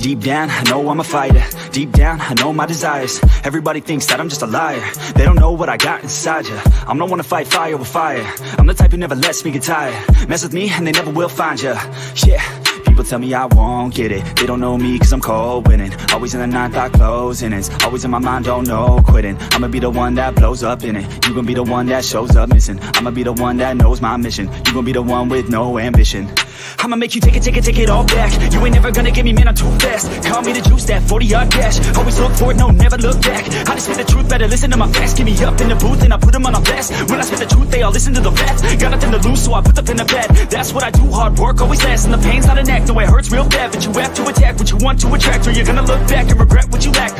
Deep down, I know I'm a fighter. Deep down, I know my desires. Everybody thinks that I'm just a liar. They don't know what I got inside ya. I'm the one to fight fire with fire. I'm the type who never lets me get tired. Mess with me and they never will find ya. Yeah. People tell me I won't get it. They don't know me cause I'm cold winning. Always in the ninth, I closing. It's always in my mind, don't know quitting. I'ma be the one that blows up in it. You gon' be the one that shows up missing. I'ma be the one that knows my mission. You gon' be the one with no ambition. I'ma make you take it all back. You ain't never gonna get me, man, I'm too fast. Call me the juice, that 40-yard dash. Always look forward, no, never look back. I just spit the truth, better listen to my facts. Get me up in the booth and I put them on a blast. When I spit the truth, they all listen to the facts. Got nothing to lose, so I put the pen to bed. That's what I do, hard work always lasts. And the pain's not an act, no, it hurts real bad. But you have to attack what you want to attract, or you're gonna look back and regret what you lack.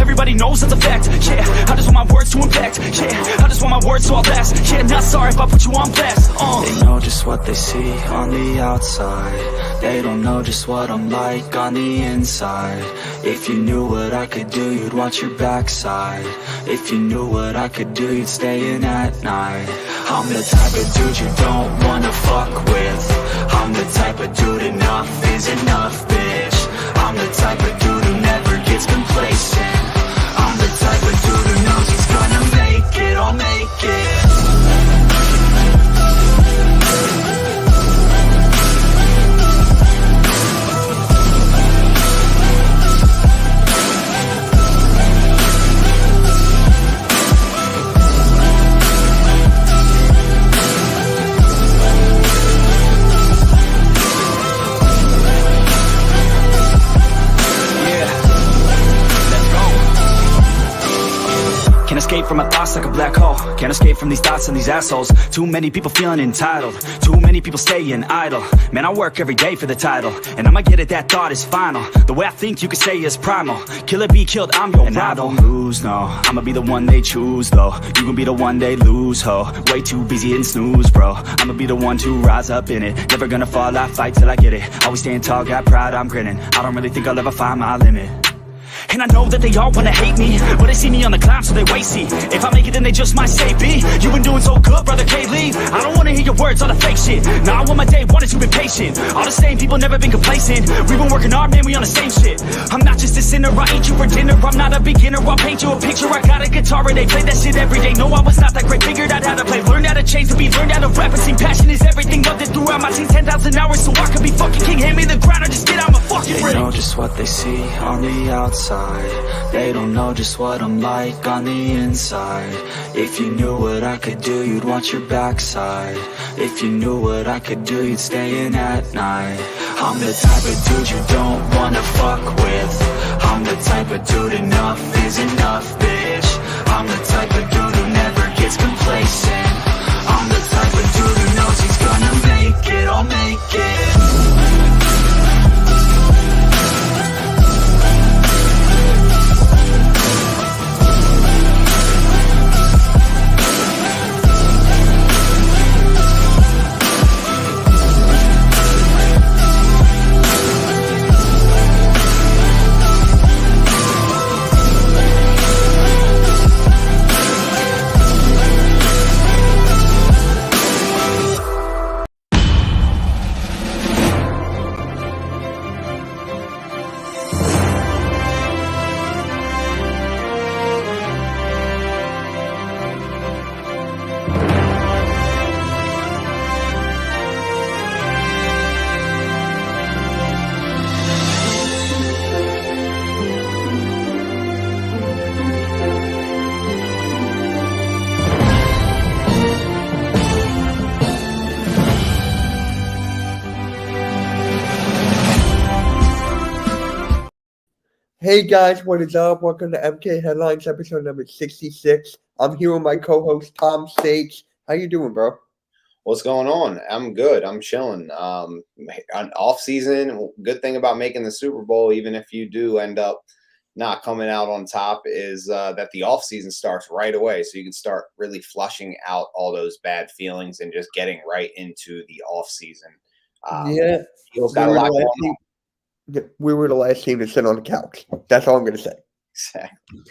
Everybody knows that's a fact. Yeah, I just want my words to impact. Yeah, I just want my words to all last. Yeah, not sorry if I put you on blast. They know just what they see on the outside. They don't know just what I'm like on the inside. If you knew what I could do, you'd watch your backside. If you knew what I could do, you'd stay in at night. I'm the type of dude you don't wanna fuck with. I'm the type of dude enough is enough, bitch. I'm the type of dude who never gets complacent. I'm the type of dude who knows he's gonna make it, I'll make it. Can't escape from my thoughts like a black hole. Can't escape from these thoughts and these assholes. Too many people feeling entitled. Too many people staying idle. Man, I work every day for the title, and I'ma get it, that thought is final. The way I think you could say is primal. Kill or be killed, I'm your rival. I don't lose, no. I'ma be the one they choose, though. You gon' be the one they lose, ho. Way too busy hitting snooze, bro. I'ma be the one to rise up in it. Never gonna fall, I fight till I get it. Always staying tall, got pride, I'm grinning. I don't really think I'll ever find my limit. And I know that they all wanna hate me, but they see me on the climb, so they wait, see. If I make it, then they just might say, B, you been doing so good, brother, can't leave. I don't wanna hear your words, all the fake shit. Now I want my day one is you been patient. All the same people, never been complacent. We been working hard, man, we on the same shit. I'm not just a sinner, I eat you for dinner. I'm not a beginner, I'll paint you a picture. I got a guitar and they play that shit every day. No, I was not that great, figured out how to play. Learned how to change the beat, learned how to rap and sing. Passion is everything, loved it throughout my teens. 10,000 hours, so I could be fucking king. Hand me the crown or just get out my fucking ring. They know just what they see on the outside. They don't know just what I'm like on the inside. If you knew what I could do, you'd watch your backside. If you knew what I could do, you'd stay in at night. I'm the type of dude you don't wanna fuck with. I'm the type of dude enough is enough, bitch. I'm the type of dude who never gets complacent. I'm the type of dude who knows he's gonna make it, I'll make it. Hey guys, what is up? Welcome to MK Headlines, episode number 66. I'm here with my co-host Tom States. How you doing, bro? What's going on? I'm good. I'm chilling. On off season, good thing about making the Super Bowl, even if you do end up not coming out on top, is that the off season starts right away, so you can start really flushing out all those bad feelings and just getting right into the off season. Yeah, Eagles got a lot going on. We were the last team to sit on the couch. That's all I'm going to say. Exactly.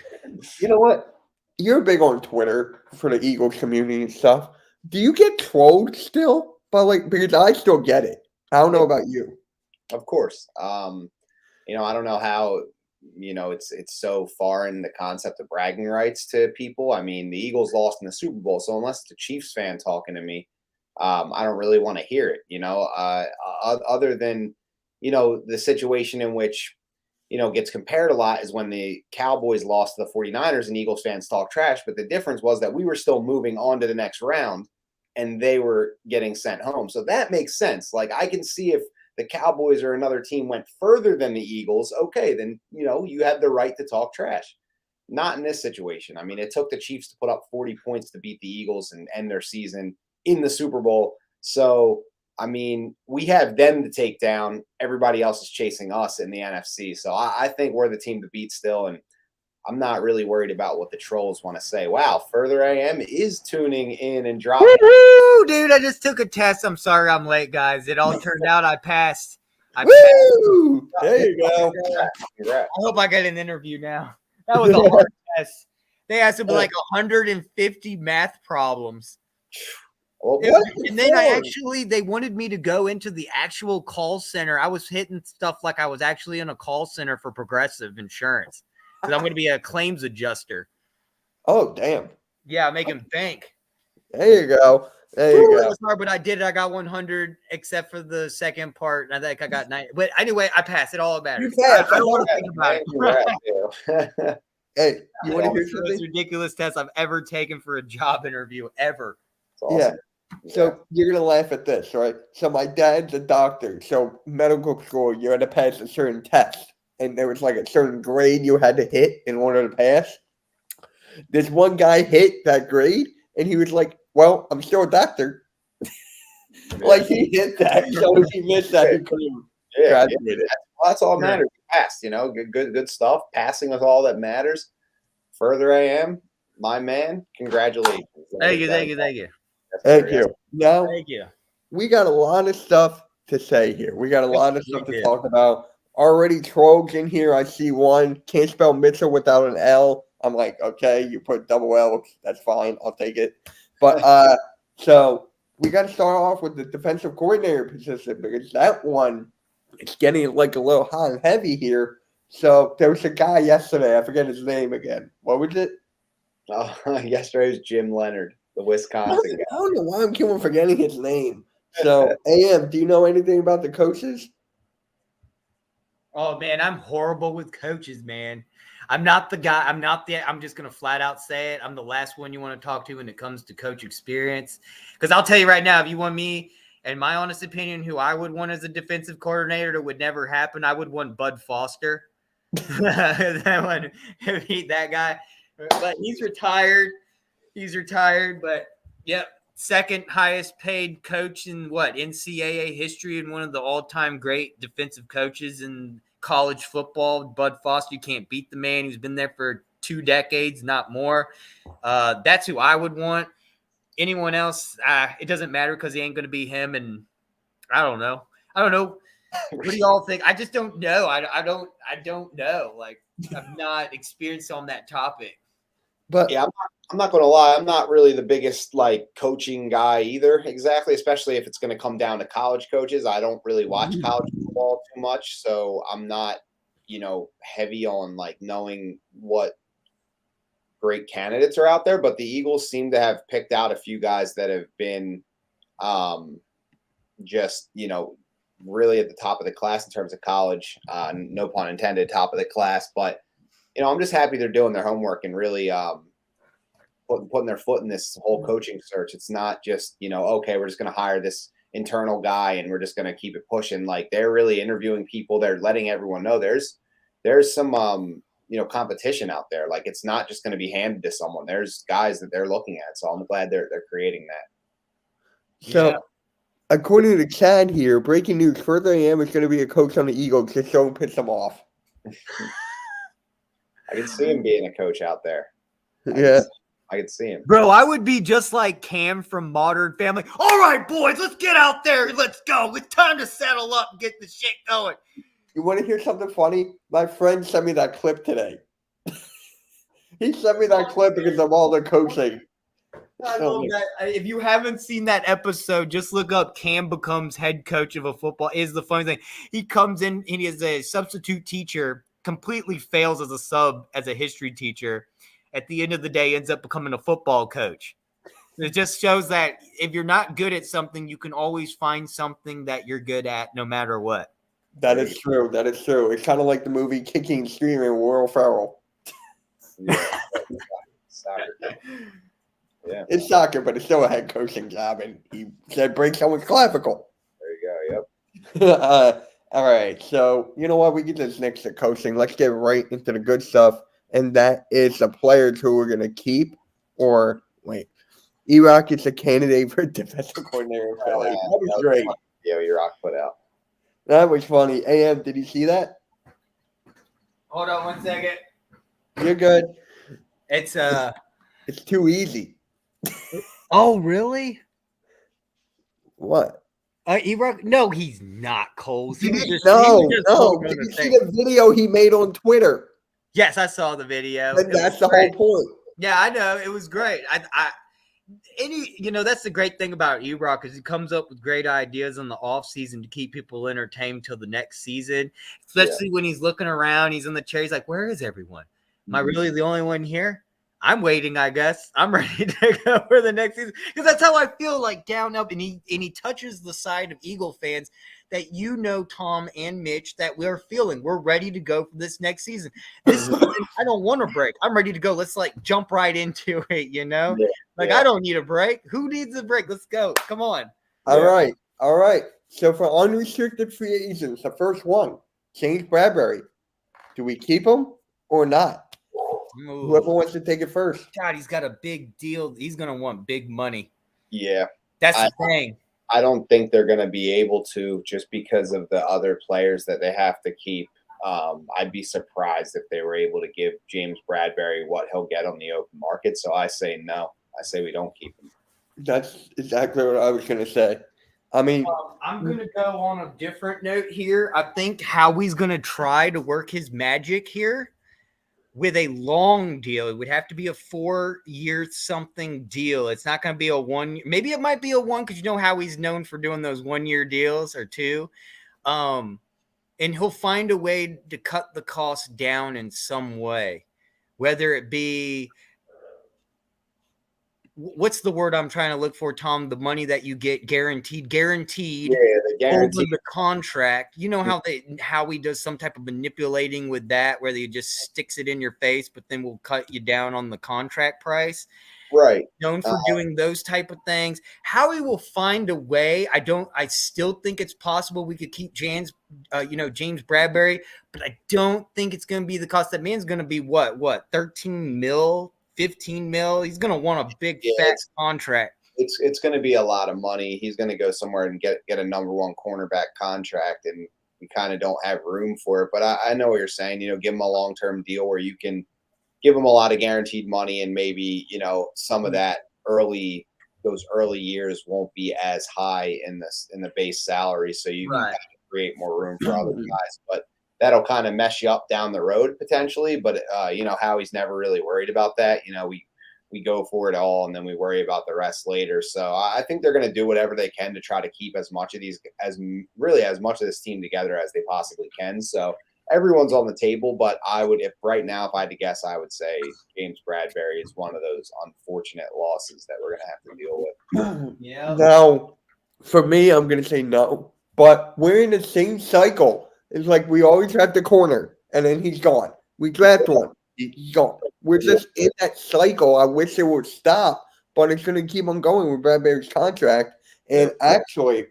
You know what? You're big on Twitter for the Eagles community and stuff. Do you get trolled still? Because I still get it. I don't know about you. Of course. I don't know how, it's so foreign, the concept of bragging rights to people. I mean, the Eagles lost in the Super Bowl, so unless it's a Chiefs fan talking to me, I don't really want to hear it, other than, the situation in which, gets compared a lot is when the Cowboys lost to the 49ers and Eagles fans talk trash. But the difference was that we were still moving on to the next round and they were getting sent home. So that makes sense. Like, I can see if the Cowboys or another team went further than the Eagles, okay, then, you have the right to talk trash. Not in this situation. I mean, it took the Chiefs to put up 40 points to beat the Eagles and end their season in the Super Bowl. So, I mean, we have them to take down. Everybody else is chasing us in the NFC. So I think we're the team to beat still. And I'm not really worried about what the trolls want to say. Wow, Further AM is tuning in and dropping. Woo, dude, I just took a test. I'm sorry I'm late, guys. It all turned out I passed. Woo! There you go. Congrats. I hope I get an interview now. That was a hard test. They asked me like 150 math problems. Well, And then they wanted me to go into the actual call center. I was hitting stuff like I was actually in a call center for Progressive Insurance because I'm going to be a claims adjuster. Oh, damn. Yeah, make him think. There you go. There you It go. was hard, but I did it. I got 100, except for the second part. And I think I got 90. But anyway, I passed. It all matters. You passed. I don't want to think about it. Congrats, Hey, you want to That hear was the most something? ridiculous test I've ever taken for a job interview ever. Awesome. Yeah. So you're gonna laugh at this, right? So my dad's a doctor. So medical school, you had to pass a certain test, and there was like a certain grade you had to hit in order to pass. This one guy hit that grade, and he was like, "Well, I'm still a doctor." Like he hit that, so if he missed that, he couldn't Yeah, graduate. well, that's all that matters. You passed, good stuff. Passing is all that matters. Further AM, my man, congratulations. Thank you. Thank you. Now Thank you. we got a lot of stuff to say here. We got a lot of We stuff to do. talk about. Already trolls in here. I see one. Can't spell Mitchell without an L. I'm like, okay, you put double L. That's fine. I'll take it. But so we got to start off with the defensive coordinator position because that one is getting like a little hot and heavy here. So there was a guy yesterday. I forget his name again. What was it? Yesterday was Jim Leonard, the I Wisconsin guy. don't know why I'm keeping forgetting his name. So, AM, do you know anything about the coaches? Oh man, I'm horrible with coaches, man. I'm not the guy. I'm just going to flat out say it. I'm the last one you want to talk to when it comes to coach experience. Because I'll tell you right now, if you want me, and my honest opinion, who I would want as a defensive coordinator, that would never happen. I would want Bud Foster. That one, that guy. But he's retired. But yep, second highest paid coach in NCAA history and one of the all-time great defensive coaches in college football. Bud Foster, you can't beat the man. He's been there for 2 decades, not more. That's who I would want. Anyone else, it doesn't matter because he ain't going to be him. And I don't know. What do y'all think? I just don't know. I don't know. Like, I'm not experienced on that topic. But Yeah, I'm not going to lie. I'm not really the biggest coaching guy either. Exactly, especially if it's going to come down to college coaches. I don't really watch college football too much, so I'm not, heavy on knowing what great candidates are out there. But the Eagles seem to have picked out a few guys that have been, just really at the top of the class in terms of college. No pun intended, top of the class, but. I'm just happy they're doing their homework and really putting their foot in this whole coaching search. It's not just, okay, we're just going to hire this internal guy and we're just going to keep it pushing. Like, they're really interviewing people. They're letting everyone know there's some, competition out there. Like, it's not just going to be handed to someone. There's guys that they're looking at. So I'm glad they're creating that. so, according to Chad here, breaking news: Further AM is going to be a coach on the Eagles. Just don't piss them off. I can see him being a coach out there. Yeah. I can see him. Bro, I would be just like Cam from Modern Family. All right, boys, let's get out there. Let's go. It's time to settle up and get the shit going. You want to hear something funny? My friend sent me that clip today. He sent me that clip because of all the coaching. I love that. If you haven't seen that episode, just look up Cam becomes head coach of a football. Is the funny thing. He comes in and he is a substitute teacher, completely fails as a sub, as a history teacher. At the end of the day, ends up becoming a football coach. It just shows that if you're not good at something, you can always find something that you're good at no matter what. That is true. That is true. It's kind of like the movie Kicking and Screaming with Will Ferrell. Yeah. Soccer. Yeah. It's soccer, but it's still a head coaching job, and he said break someone's clavicle. There you go. Yep. All right, so you know what? We get this next to coaching. Let's get right into the good stuff, and that is the players who we're going to keep. Or wait, E-Rock is a candidate for defensive coordinator in Philly. That was great. Yeah, E-Rock put out. That was funny. AM, did you see that? Hold on 1 second. You're good. It's It's too easy. Oh, really? What? E-Rock? No, he's not, Coles. He was just No. told Did on you the see thing. the video he made on Twitter? Yes, I saw the video. And It that's was the great. whole point. Yeah, I know. It was great. That's the great thing about E-Rock is he comes up with great ideas in the offseason to keep people entertained till the next season. Especially when he's looking around, he's in the chair. He's like, where is everyone? Am I really the only one here? I'm waiting, I guess. I'm ready to go for the next season. Because that's how I feel like down up. And he touches the side of Eagle fans that Tom and Mitch, that we're feeling. We're ready to go for this next season. This season, I don't want a break. I'm ready to go. Let's jump right into it, Yeah. I don't need a break. Who needs a break? Let's go. Come on. All right. So for unrestricted free agents, the first one, James Bradbury. Do we keep him or not? Ooh. Whoever wants to take it first. God, he's got a big deal. He's going to want big money. Yeah. That's the thing. I don't think they're going to be able to just because of the other players that they have to keep. I'd be surprised if they were able to give James Bradbury what he'll get on the open market. So I say no. I say we don't keep him. That's exactly what I was going to say. I mean, I'm going to go on a different note here. I think Howie's going to try to work his magic here with a long deal. It would have to be a 4-year something deal. It's not going to be a 1 year. Maybe it might be a 1 because Howie's known for doing those 1-year deals or 2. And he'll find a way to cut the cost down in some way, whether it be – what's the word I'm trying to look for, Tom? The money that you get guaranteed. Yeah, the guarantee. Over the contract. You know how Howie does some type of manipulating with that, where he just sticks it in your face, but then we'll cut you down on the contract price. Right. Known for doing those type of things. Howie will find a way. I still think it's possible we could keep James Bradbury, but I don't think it's going to be the cost. That man's going to be what 13 mil, 15 mil. He's going to want a big fat contract. It's going to be a lot of money. He's going to go somewhere and get a number 1 cornerback contract, and we kind of don't have room for it. But I know what you're saying. Give him a long-term deal where you can give him a lot of guaranteed money, and maybe some of those early years won't be as high in the base salary, so you can kind of create more room for other guys. But that'll kind of mess you up down the road potentially. But Howie's never really worried about that. We go for it all, and then we worry about the rest later. So I think they're going to do whatever they can to try to keep as much of this team together as they possibly can. So everyone's on the table, but if I had to guess, I would say James Bradbury is one of those unfortunate losses that we're going to have to deal with. Yeah. now, for me, I'm going to say no. But we're in the same cycle. It's like we always have the corner, and then he's gone. We draft one. He's gone. We're just in that cycle. I wish it would stop, but it's going to keep on going with Bradbury's contract. And actually,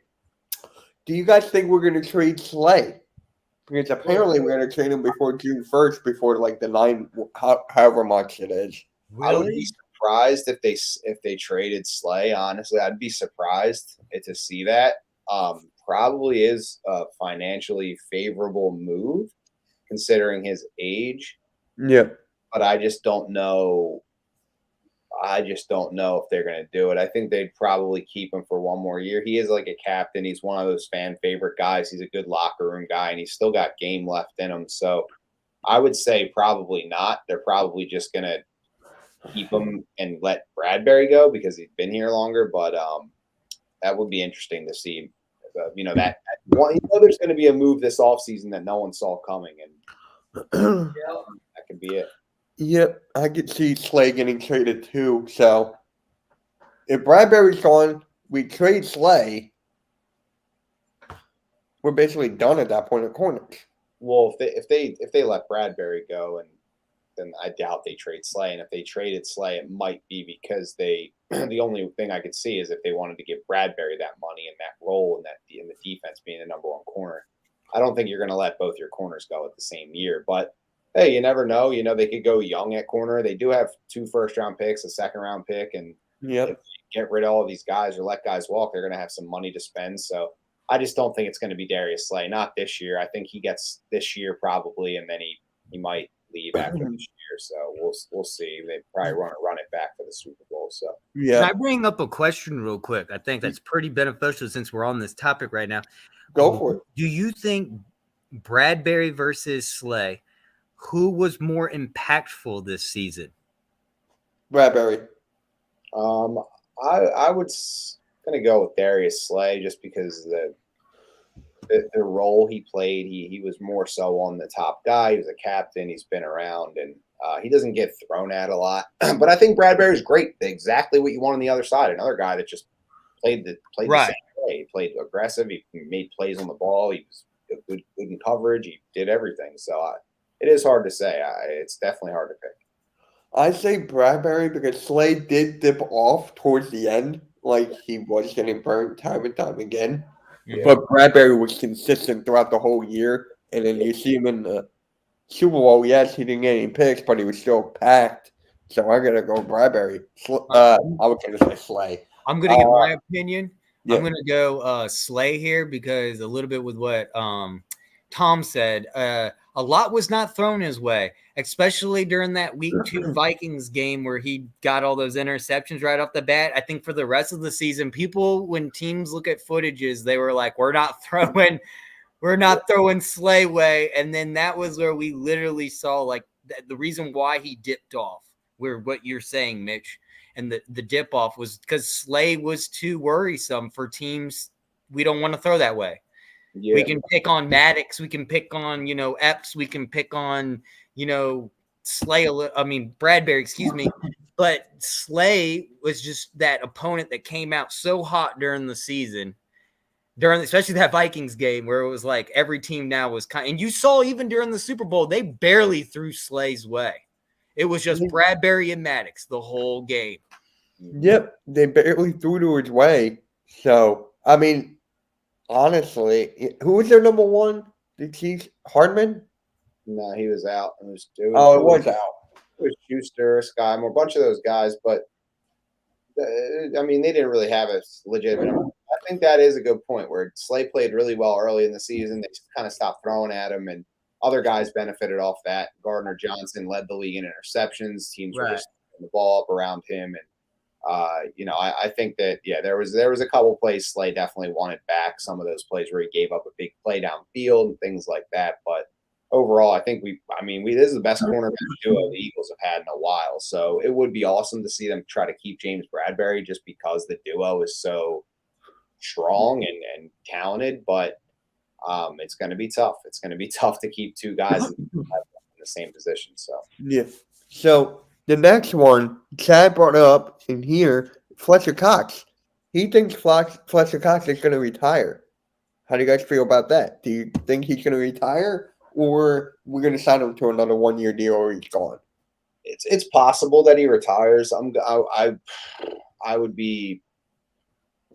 do you guys think we're going to trade Slay? Because apparently we're going to trade him before June 1st, before the 9, however much it is. I would be surprised if they traded Slay. Honestly, I'd be surprised to see that. Probably is a financially favorable move considering his age. Yeah. But I just don't know. If they're going to do it. I think they'd probably keep him for 1 more year. He is like a captain. He's one of those fan favorite guys. He's a good locker room guy, and he's still got game left in him. So I would say probably not. They're probably just going to keep him and let Bradbury go because he's been here longer. But that would be interesting to see. That one. There's going to be a move this offseason that no one saw coming, and that could be it. Yep, I could see Slay getting traded too. So if Bradbury's gone, we trade Slay. We're basically done at that point at corners. Well, if they let Bradbury go, and then I doubt they trade Slay. And if they traded Slay, it might be because they. The only thing I could see is if they wanted to give Bradbury that money and that role and that in the defense being the number one corner. I don't think you're going to let both your corners go at the same year, but. Hey, you never know. They could go young at corner. They do have 2 first-round picks, a second-round pick, and Yep. if you get rid of all these guys or let guys walk, they're going to have some money to spend. So I just don't think it's going to be Darius Slay. Not this year. I think he gets this year probably, and then he might leave after this year. So we'll see. They probably run it back for the Super Bowl. So Can Yeah. I bring up a question real quick? I think that's pretty beneficial since we're on this topic right now. Go for it. Do you think Bradbury versus Slay, who was more impactful this season? Bradbury. I was going to go with Darius Slay just because the role he played, he was more so on the top guy. He was a captain. He's been around, and he doesn't get thrown at a lot. But I think Bradbury's great. Exactly what you want on the other side. Another guy that just played the same way. He played aggressive. He made plays on the ball. He was good in coverage. He did everything. So it is hard to say. It's definitely hard to pick. I say Bradbury because Slay did dip off towards the end, like he was getting burned time and time again. Yeah. But Bradbury was consistent throughout the whole year, and then you see him in the Super Bowl. Yes, he didn't get any picks, but he was still packed. So I'm gonna go Bradbury. I was gonna say Slay. I'm gonna give my opinion. Yeah. I'm gonna go Slay here because a little bit with what Tom said. A lot was not thrown his way, especially during that week 2 Vikings game where he got all those interceptions right off the bat. I think for the rest of the season, people, when teams look at footages, they were like, we're not throwing Slay way. And then that was where we literally saw like the reason why he dipped off, where what you're saying, Mitch, and the dip off was because Slay was too worrisome for teams. We don't want to throw that way. Yeah. We can pick on Maddox. We can pick on, Epps. We can pick on, Bradbury, excuse me. But Slay was just that opponent that came out so hot during the season, especially that Vikings game where it was like every team now was and you saw even during the Super Bowl, they barely threw Slay's way. It was just Bradbury and Maddox the whole game. Yep, they barely threw to his way. So, honestly, who was their number one? Did he Hardman? No, he was out. It was out. It was Schuster, Skymore, a bunch of those guys, but they didn't really have a legitimate. I think that is a good point where Slay played really well early in the season. They just kind of stopped throwing at him, and other guys benefited off that. Gardner Johnson led the league in interceptions. Teams were just throwing the ball up around him, and I think that there was a couple plays Slay definitely wanted back. Some of those plays where he gave up a big play downfield and things like that. But overall, I think this is the best cornerback duo the Eagles have had in a while. So it would be awesome to see them try to keep James Bradbury just because the duo is so strong and talented. But it's going to be tough. It's going to be tough to keep 2 guys in the same position. So yeah. So. The next one, Chad brought up in here, Fletcher Cox. He thinks Fletcher Cox is going to retire. How do you guys feel about that? Do you think he's going to retire, or we're going to sign him to another 1-year deal, or he's gone? It's possible that he retires. I would be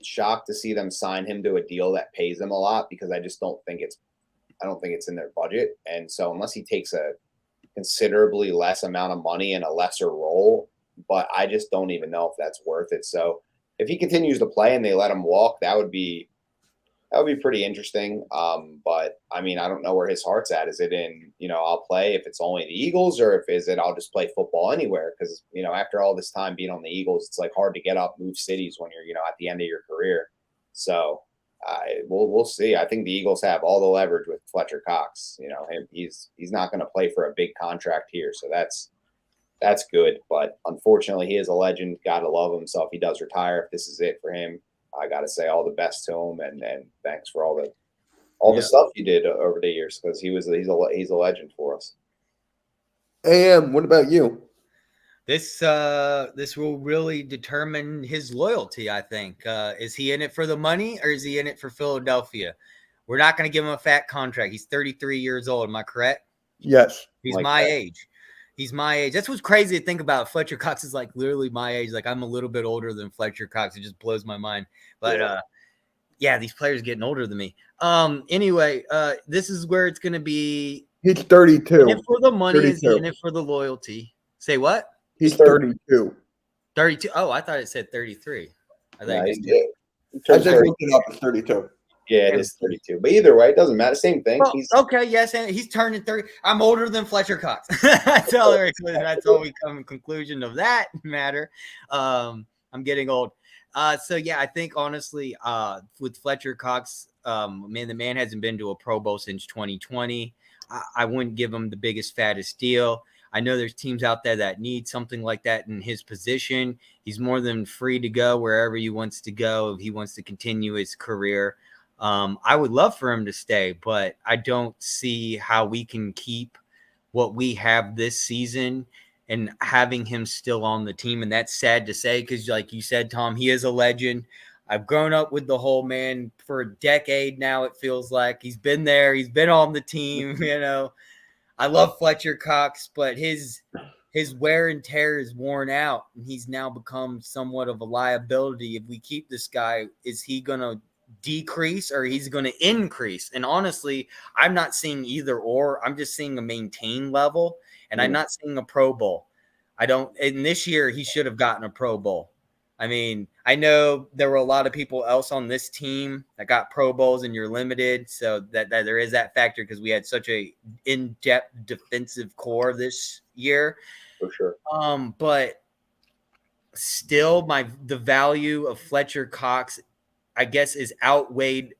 shocked to see them sign him to a deal that pays him a lot because I just don't think it's in their budget. And so unless he takes a considerably less amount of money in a lesser role, but I just don't even know if that's worth it. So if he continues to play and they let him walk, that would be pretty interesting. But I don't know where his heart's at. Is it in, I'll play if it's only the Eagles, or is it I'll just play football anywhere? Because, after all this time being on the Eagles, it's like hard to get up, move cities when you're, at the end of your career. So we'll see. I think the Eagles have all the leverage with Fletcher Cox. He's not going to play for a big contract here, so that's that's good. But unfortunately, he is a legend. Gotta love him. So if he does retire, if this is it for him, I gotta say all the best to him, and thanks for all the Yeah. stuff you did over the years, because he's a legend for us. AM, what about you? This will really determine his loyalty, I think. Is he in it for the money or is he in it for Philadelphia? We're not going to give him a fat contract. He's 33 years old. Am I correct? Yes. He's Like my that. age. He's my age. That's what's crazy to think about. Fletcher Cox is like literally my age. Like I'm a little bit older than Fletcher Cox. It just blows my mind. But yeah, these players getting older than me. Anyway, this is where it's going to be. He's 32. In it for the money, is he 32. in it for the loyalty? Say what? He's 32. 32. Oh, I thought it said 33. I Yeah, think he's it's good. He I turned just 30. looked it up. It's 32. Yeah, it is 32. But either way, it doesn't matter. Same thing. well, He's okay. Yes, and he's turning 30. I'm older than Fletcher Cox. That's all we come to conclusion of that matter. I'm getting old. So yeah, I think honestly, with Fletcher Cox, the man hasn't been to a Pro Bowl since 2020. I wouldn't give him the biggest, fattest deal. I know there's teams out there that need something like that in his position. He's more than free to go wherever he wants to go if he wants to continue his career. I would love for him to stay, but I don't see how we can keep what we have this season and having him still on the team. And that's sad to say because, like you said, Tom, he is a legend. I've grown up with the whole man for a decade now. It feels like he's been there. He's been on the team, I love Fletcher Cox, but his wear and tear is worn out, and he's now become somewhat of a liability. If we keep this guy, is he going to decrease or he's going to increase? And honestly, I'm not seeing either or. I'm just seeing a maintain level, and I'm not seeing a Pro Bowl. And this year he should have gotten a Pro Bowl. I mean, I know there were a lot of people else on this team that got Pro Bowls and you're limited. So that there is that factor because we had such a in-depth defensive core this year. for sure. But still the value of Fletcher Cox, I guess, is outweighed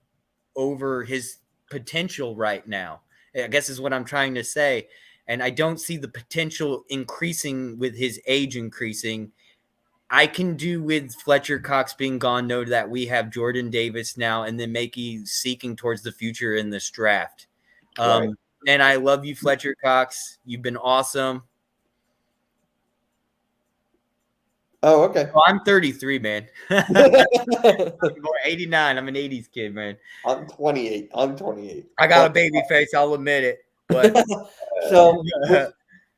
over his potential right now. I guess is what I'm trying to say. And I don't see the potential increasing with his age increasing. I can do with Fletcher Cox being gone, know that we have Jordan Davis now and then seeking towards the future in this draft. Right. And I love you, Fletcher Cox. You've been awesome. Oh, okay. Oh, I'm 33, man. I'm 89. I'm an 80s kid, man. I'm 28. I got a baby face. I'll admit it. But So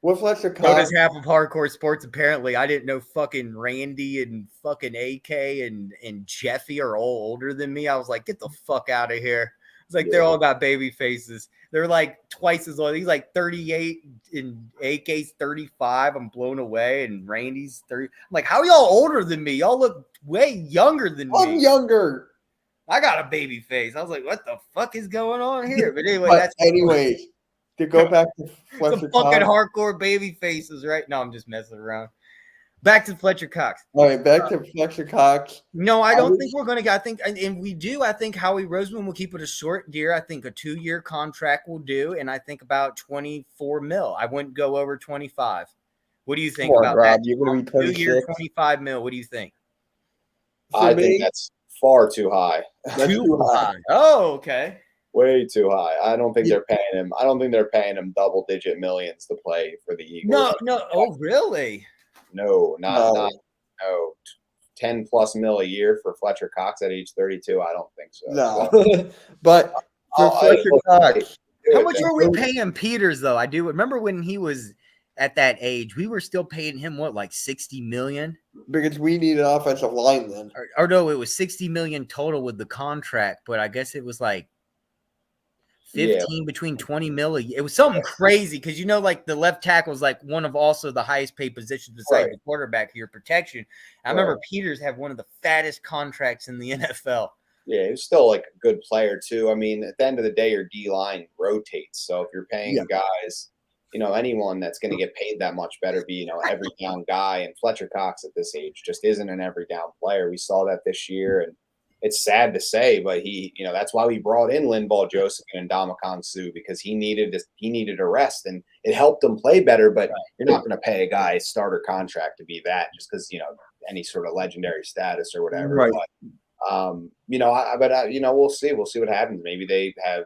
with Fletcher so Cox, does half of hardcore sports. Apparently, I didn't know fucking Randy and fucking AK and Jeffy are all older than me. I was like, get the fuck out of here. It's like they're all got baby faces. They're like twice as old. He's like 38 and AK's 35. I'm blown away. And Randy's 30. I'm like, how are y'all older than me? Y'all look way younger than I'm me. younger. I got a baby face. I was like, what the fuck is going on here? But anyway, But anyways, to go back to Fletcher some fucking Cox. hardcore baby faces, right? No, I'm just messing around. Back to Fletcher Cox. All right, back to Fletcher Cox. No, I don't think we're going to get. I think, and we do. I think Howie Roseman will keep it a short year. I think a 2-year contract will do, and I think about 24 mil. I wouldn't go over 25. What do you think Come on, about Rob, that? you're going to be 2-year, 26. 25 mil. What do you think? For I me, think that's far too high. that's too high. Oh, okay. Way too high. I don't think Yeah. they're paying him. I don't think they're paying him double-digit millions to play for the Eagles. No. Oh, really? No, No. no. 10 plus mil a year for Fletcher Cox at age 32. I don't think so. No. But for I- Fletcher Cox, How much were we paying Peters though? I do remember when he was at that age, we were still paying him what, like 60 million? because we need an offensive line then. Or no, it was 60 million total with the contract, but I guess it was like 15 between 20 mil. It was something crazy because like the left tackle was like one of also the highest paid positions besides Right. the quarterback here protection. I remember Peters had one of the fattest contracts in the NFL. Yeah, he's still like a good player too. I mean, at the end of the day, your D line rotates. So if you're paying guys, anyone that's going to get paid that much better be, every down guy. And Fletcher Cox at this age just isn't an every down player. We saw that this year, and it's sad to say, but that's why we brought in Linval Joseph and Ndamukong Suh, because he needed a rest, and it helped him play better. But you're not going to pay a guy a starter contract to be that just because any sort of legendary status or whatever. Right. But we'll see. We'll see what happens. Maybe they have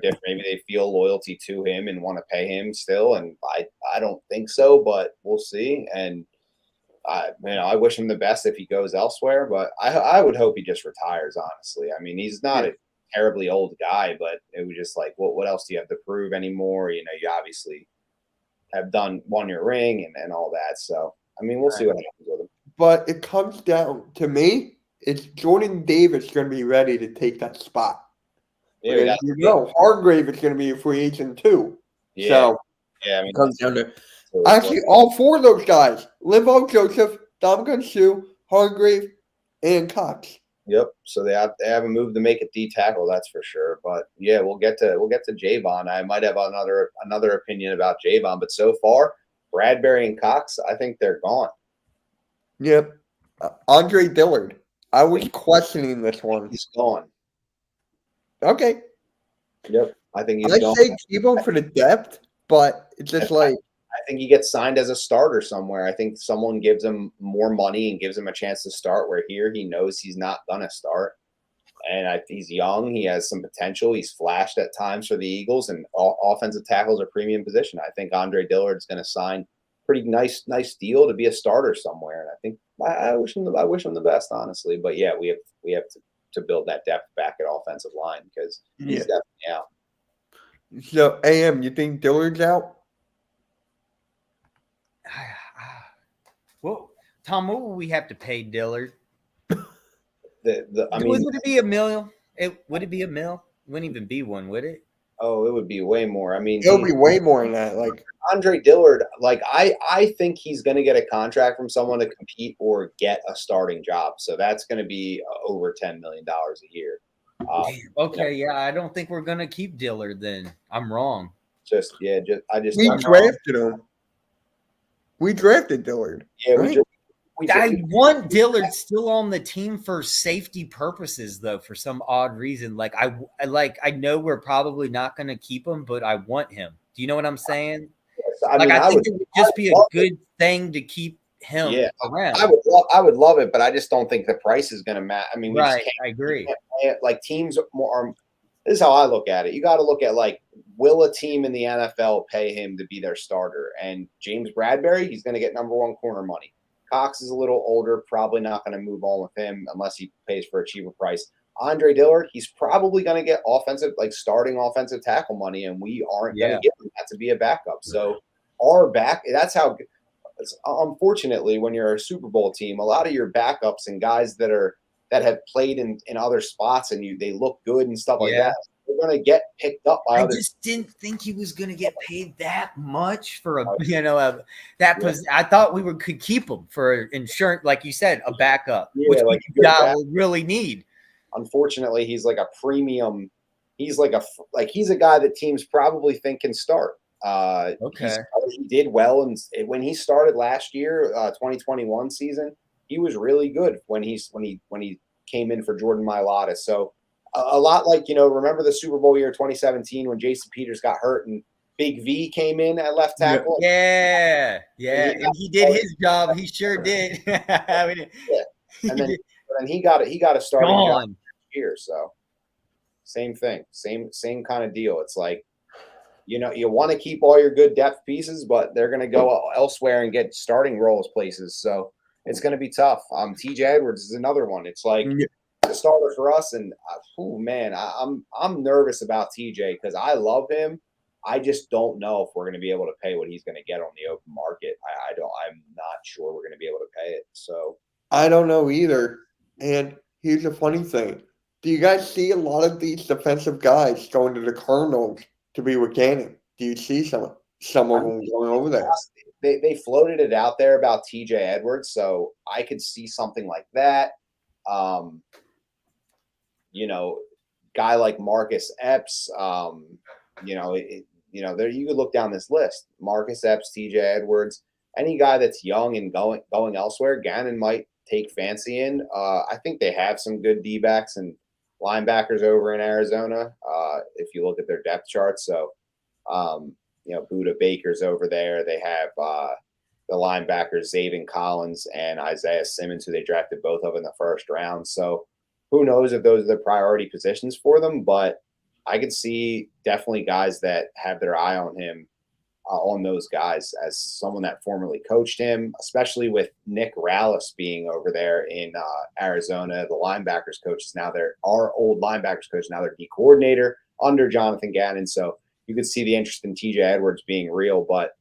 different. Maybe they feel loyalty to him and want to pay him still. And I don't think so, but we'll see. And I wish him the best if he goes elsewhere, but I would hope he just retires, honestly. I mean, he's not a terribly old guy, but it was just like, what else do you have to prove anymore? You obviously have won your ring and all that. So, I mean, we'll see what happens with him. But it comes down to me, it's Jordan Davis going to be ready to take that spot. Yeah, Hargrave is going to be a free agent too. Yeah. So, yeah, I mean, it comes down to actually all four of those guys: Linval Joseph, Ndamukong Suh, Hargrave, and Cox. Yep. So they have a move to make a D tackle, that's for sure. But yeah, we'll get to Javon. I might have another opinion about Javon, but so far, Bradbury and Cox, I think they're gone. Yep. Andre Dillard. I was questioning this one. He's gone. Okay. Yep. I think he's I'd gone. say keep him for the depth, but it's just like I think he gets signed as a starter somewhere. I think someone gives him more money and gives him a chance to start, where here he knows he's not going to start. And he's young. He has some potential. He's flashed at times for the Eagles, and offensive tackles are premium position. I think Andre Dillard's going to sign pretty nice deal to be a starter somewhere. And I think I wish him the best, honestly. But yeah, we have to build that depth back at offensive line because he's definitely out. So AM, you think Dillard's out? Well, Tom, what will we have to pay Dillard? Would it be $1 million? Would it be $1 million? It wouldn't even be one, would it? Oh, it would be way more. I mean, It'll be way more than that. Like Andre Dillard, I think he's going to get a contract from someone to compete or get a starting job. So that's going to be over $10 million a year. I don't think we're going to keep Dillard then. I'm wrong. We drafted him. We drafted Dillard. Yeah, right? I want Dillard still on the team for safety purposes, though, for some odd reason. I know we're probably not going to keep him, but I want him. Do you know what I'm saying? Yes, I think it would just be a good thing to keep him around. I would love it, but I just don't think the price is going to matter. I mean, I agree. Teams this is how I look at it. You got to look at will a team in the NFL pay him to be their starter? And James Bradbury, he's going to get number one corner money. Cox is a little older, probably not going to move on with him unless he pays for a cheaper price. Andre Dillard, he's probably going to get starting offensive tackle money, and we aren't going to give him that to be a backup. So that's how. Unfortunately, when you're a Super Bowl team, a lot of your backups and guys that have played in other spots and they look good and stuff like that, they're going to get picked up by others. I just didn't think he was going to get paid that much for I thought we could keep him for insurance, like you said, a backup, which we really need. Unfortunately, he's like a premium. He's he's a guy that teams probably think can start. He did well, and when he started last year, 2021 season, he was really good when he came in for Jordan Mailata. So a lot remember the Super Bowl year 2017 when Jason Peters got hurt and Big V came in at left tackle. Yeah, and he did his job. He sure did. And then he got a starting job here. So same thing, same kind of deal. It's like, you want to keep all your good depth pieces, but they're going to go elsewhere and get starting roles places. So it's going to be tough. TJ Edwards is another one. It's like the starter for us, and I'm nervous about TJ because I love him. I just don't know if we're going to be able to pay what he's going to get on the open market. I'm not sure we're going to be able to pay it. So I don't know either. And here's a funny thing: do you guys see a lot of these defensive guys going to the Cardinals to be with Gannon? Do you see some of them going over there? They floated it out there about TJ Edwards, so I could see something like that. Guy like Marcus Epps. There you could look down this list: Marcus Epps, TJ Edwards, any guy that's young and going elsewhere. Gannon might take fancy in. I think they have some good D-backs and linebackers over in Arizona. If you look at their depth chart, so Buda Baker's over there. They have the linebackers Zaven Collins and Isaiah Simmons, who they drafted both of in the first round. So who knows if those are the priority positions for them, but I could see definitely guys that have their eye on him, on those guys, as someone that formerly coached him, especially with Nick Rallis being over there in Arizona. The linebackers coach is now our old linebackers coach, now their D coordinator under Jonathan Gannon. So you could see the interest in TJ Edwards being real, but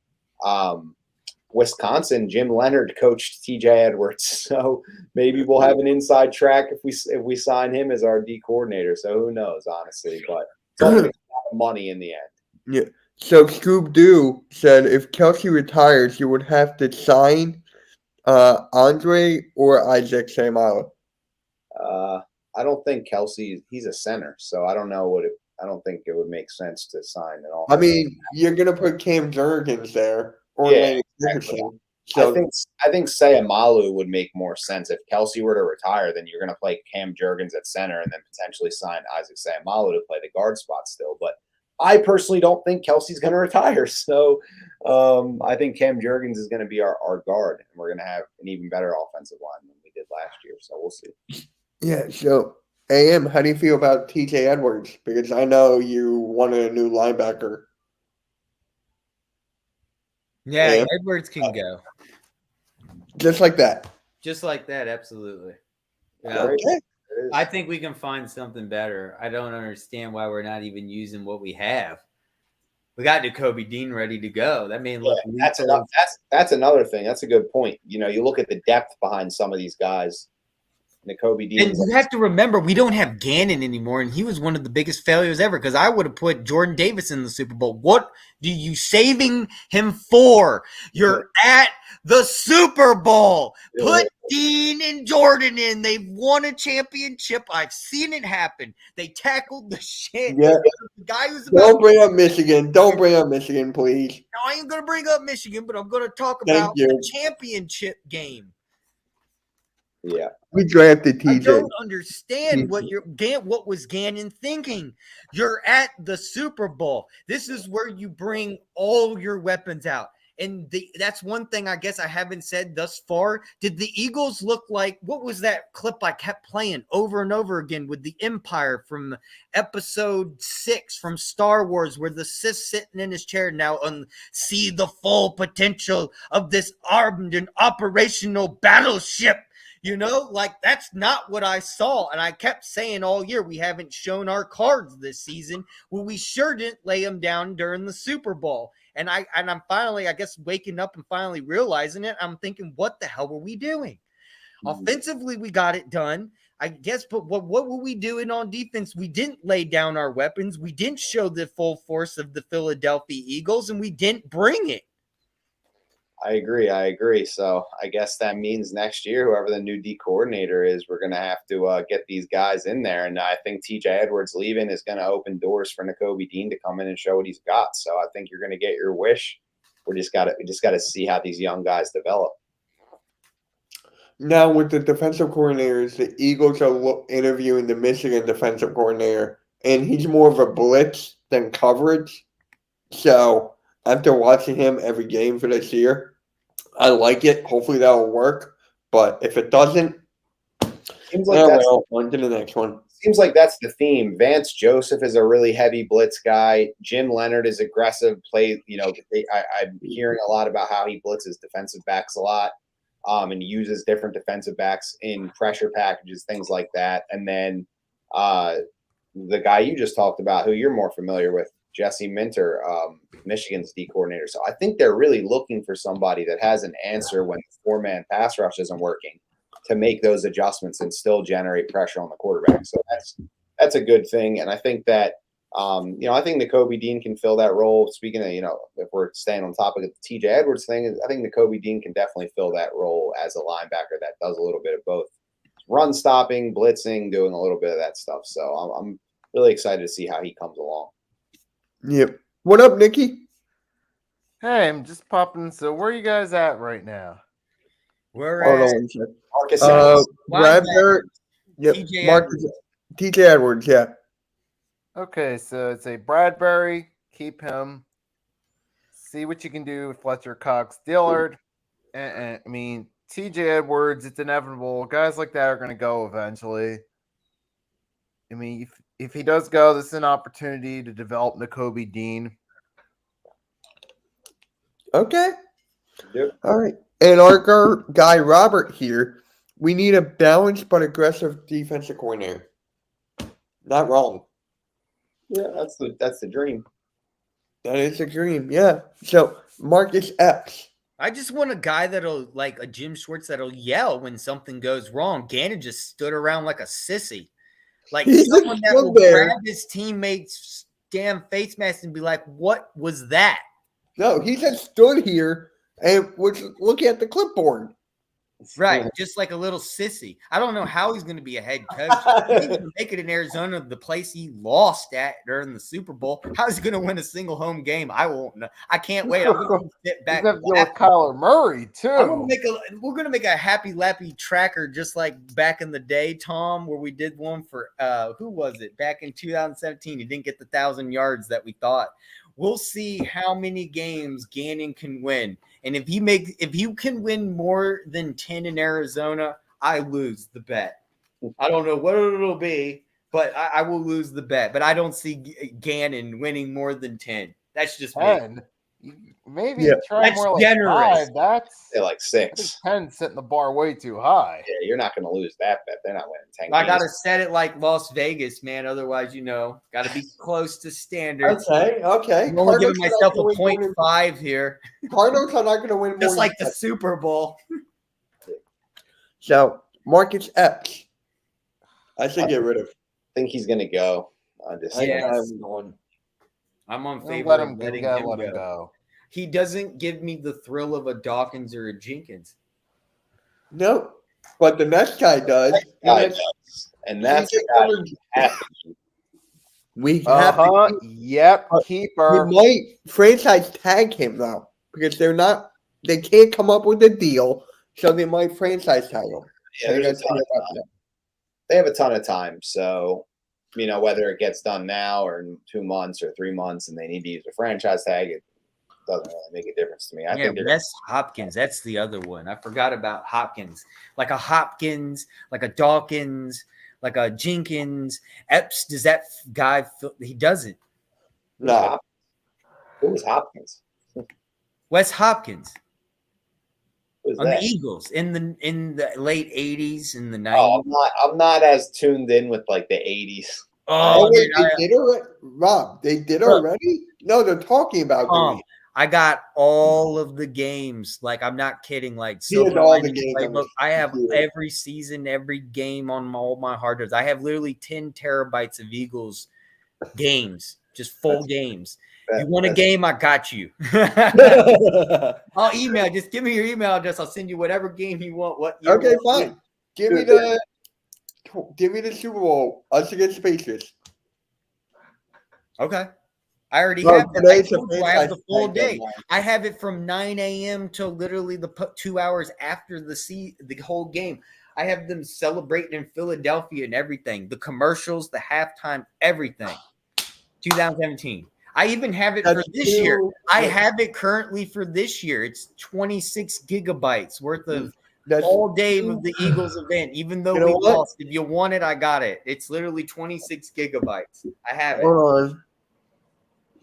Wisconsin, Jim Leonard coached TJ Edwards, so maybe we'll have an inside track if we sign him as our D coordinator. So who knows, honestly, but it's only a lot of money in the end. Yeah. So Scoob Doo said if Kelsey retires, you would have to sign Andre or Isaac Seumalo. I don't think Kelsey. He's a center, so I don't know I don't think it would make sense to sign at all. I mean, you're gonna put Cam Jurgens there or Yeah, Landon exactly. Dickerson. So I think Sayamalu would make more sense. If Kelsey were to retire, then you're going to play Cam Jurgens at center and then potentially sign Isaac Sayamalu to play the guard spot still. But I personally don't think Kelsey's going to retire. So I think Cam Jurgens is going to be our guard, and we're going to have an even better offensive line than we did last year. So we'll see. yeah, so AM, how do you feel about TJ Edwards? Because I know you wanted a new linebacker. Yeah, Yeah. Edwards can go. Just like that. Just like that, absolutely. Yeah. Okay. I think we can find something better. I don't understand why we're not even using what we have. We got Nakobe Dean ready to go. That man looked that's another thing. That's a good point. You look at the depth behind some of these guys. Nakobe Dean. And you have to remember, we don't have Gannon anymore, and he was one of the biggest failures ever because I would have put Jordan Davis in the Super Bowl. What are you saving him for? You're at the Super Bowl. Put Dean and Jordan in. They've won a championship. I've seen it happen. They tackled the shit. Yeah. The guy who's Don't bring up Michigan. Don't bring up Michigan, please. No, I ain't going to bring up Michigan, but I'm going to talk Thank about you. the championship game. Yeah. We drafted I TJ. don't understand what was Gannon thinking. You're at the Super Bowl. This is where you bring all your weapons out. And that's one thing I guess I haven't said thus far. Did the Eagles look like, what was that clip I kept playing over and over again with the Empire from episode 6 from Star Wars, where the Sith sitting in his chair now and see the full potential of this armed and operational battleship? Like that's not what I saw. And I kept saying all year, we haven't shown our cards this season. Well, we sure didn't lay them down during the Super Bowl. And I'm finally, I guess, waking up and finally realizing it. I'm thinking, what the hell were we doing? Offensively, we got it done, I guess. But what were we doing on defense? We didn't lay down our weapons. We didn't show the full force of the Philadelphia Eagles, and we didn't bring it. I agree. So I guess that means next year, whoever the new D coordinator is, we're going to have to get these guys in there. And I think TJ Edwards leaving is going to open doors for Nakobe Dean to come in and show what he's got. So I think you're going to get your wish. We just got to see how these young guys develop. Now with the defensive coordinators, the Eagles are interviewing the Michigan defensive coordinator, and he's more of a blitz than coverage. So after watching him every game for this year, I like it. Hopefully that will work. But if it doesn't, seems like on to the next one. Seems like that's the theme. Vance Joseph is a really heavy blitz guy. Jim Leonard is aggressive. I'm hearing a lot about how he blitzes defensive backs a lot, and uses different defensive backs in pressure packages, things like that. And then the guy you just talked about, who you're more familiar with, Jesse Minter, Michigan's D coordinator. So I think they're really looking for somebody that has an answer when the 4-man pass rush isn't working to make those adjustments and still generate pressure on the quarterback. So that's a good thing. And I think that, I think Nakobe Dean can fill that role. Speaking of, if we're staying on topic of the TJ Edwards thing, I think Nakobe Dean can definitely fill that role as a linebacker that does a little bit of both run stopping, blitzing, doing a little bit of that stuff. So I'm really excited to see how he comes along. Yep. What up, Nikki? Hey, I'm just popping. So where are you guys at right now? We're Hold at on one second. Marcus Bradbury. Yep. TJ Marcus. TJ Edwards. Yeah. Okay, so it's a Bradbury. Keep him. See what you can do with Fletcher Cox Dillard. I mean, TJ Edwards, it's inevitable. Guys like that are going to go eventually. I mean, if he does go, this is an opportunity to develop Nakobe Dean. Okay. Yep. All right. And our guy Robert here, we need a balanced but aggressive defensive coordinator. Not wrong. Yeah, that's the dream. That is a dream. Yeah. So Marcus Epps. I just want a guy that'll like a Jim Schwartz that'll yell when something goes wrong. Gannon just stood around like a sissy. Like He's someone that stood will there. grab his teammates' damn face mask and be like, "What was that?" No, he just stood here and was looking at the clipboard. Right, just like a little sissy. I don't know how he's going to be a head coach. He's going to make it in Arizona, the place he lost at during the Super Bowl. How's he going to win a single home game? I won't know. I can't wait. I'm going to sit He's back. going to deal with Kyler Murray, too. We're gonna make a happy lappy tracker just like back in the day, Tom, where we did one for who was it back in 2017? He didn't get the 1,000 yards that we thought. We'll see how many games Gannon can win, and if you can win more than 10 in Arizona, I lose the bet. I don't know what it'll be, but I will lose the bet. But I don't see Gannon winning more than 10. That's just me. 10. Maybe Yeah. try That's more like generous. 5. That's They're like I think 6. 10 setting the bar way too high. Yeah, you're not going to lose that bet. They're not winning 10 I games. gotta set it like Las Vegas, man. Otherwise, gotta be close to standards. Okay. I'm only giving myself a 0.5 here, Cardinals are not going to win more. just like than the Super Bowl. So Marcus Epps, I should get rid of. I think he's going to go. I just I Yeah. have him going. I'm on Don't favor let of him go. letting Gotta him let him go. go. He doesn't give me the thrill of a Dawkins or a Jenkins. No, but the next guy does. guy does. And that's the guy you have to keep. We have to keep- Yep. we Keeper. might franchise tag him though, because they can't come up with a deal, so they might franchise tag him. Yeah, there's a ton of time. They have a ton of time. So, whether it gets done now or in 2 months or 3 months and they need to use a franchise tag, it doesn't really make a difference to me. I think they're Wes Hopkins. That's the other one. I forgot about Hopkins. Like a Hopkins, like a Dawkins, like a Jenkins. Epps, does that guy feel? He doesn't. No, Who was Hopkins? Wes Hopkins Who was on that? the Eagles in the late 80s and the 90s. Oh, I'm not as tuned in with like the 80s. oh, wait, dude, they did already. Rob, they did already. No, they're talking about doing it. I got all of the games. Like, I'm not kidding. Like, He has Silver all the Linings games on Playbook. his I have computer. every season, every game on all my hard drives. I have literally 10 terabytes of Eagles games, just full games. You want a game? I got you. I'll email. Just give me your email address. I'll send you whatever game you want. What year Okay, you want. fine. Give me the Super Bowl. Us against the Patriots. Okay. I already No, have that. today's I a told you I have the franchise full tag day. deadline. I have it from 9 a.m. till literally the 2 hours after the whole game. I have them celebrating in Philadelphia and everything. The commercials, the halftime, everything. 2017. I even have it for That's this year. I yeah. have it currently for this year. It's 26 gigabytes worth of That's all day of the Eagles event. Even though You know we what? lost, if you want it, I got it. It's literally 26 gigabytes. I have it. hold on.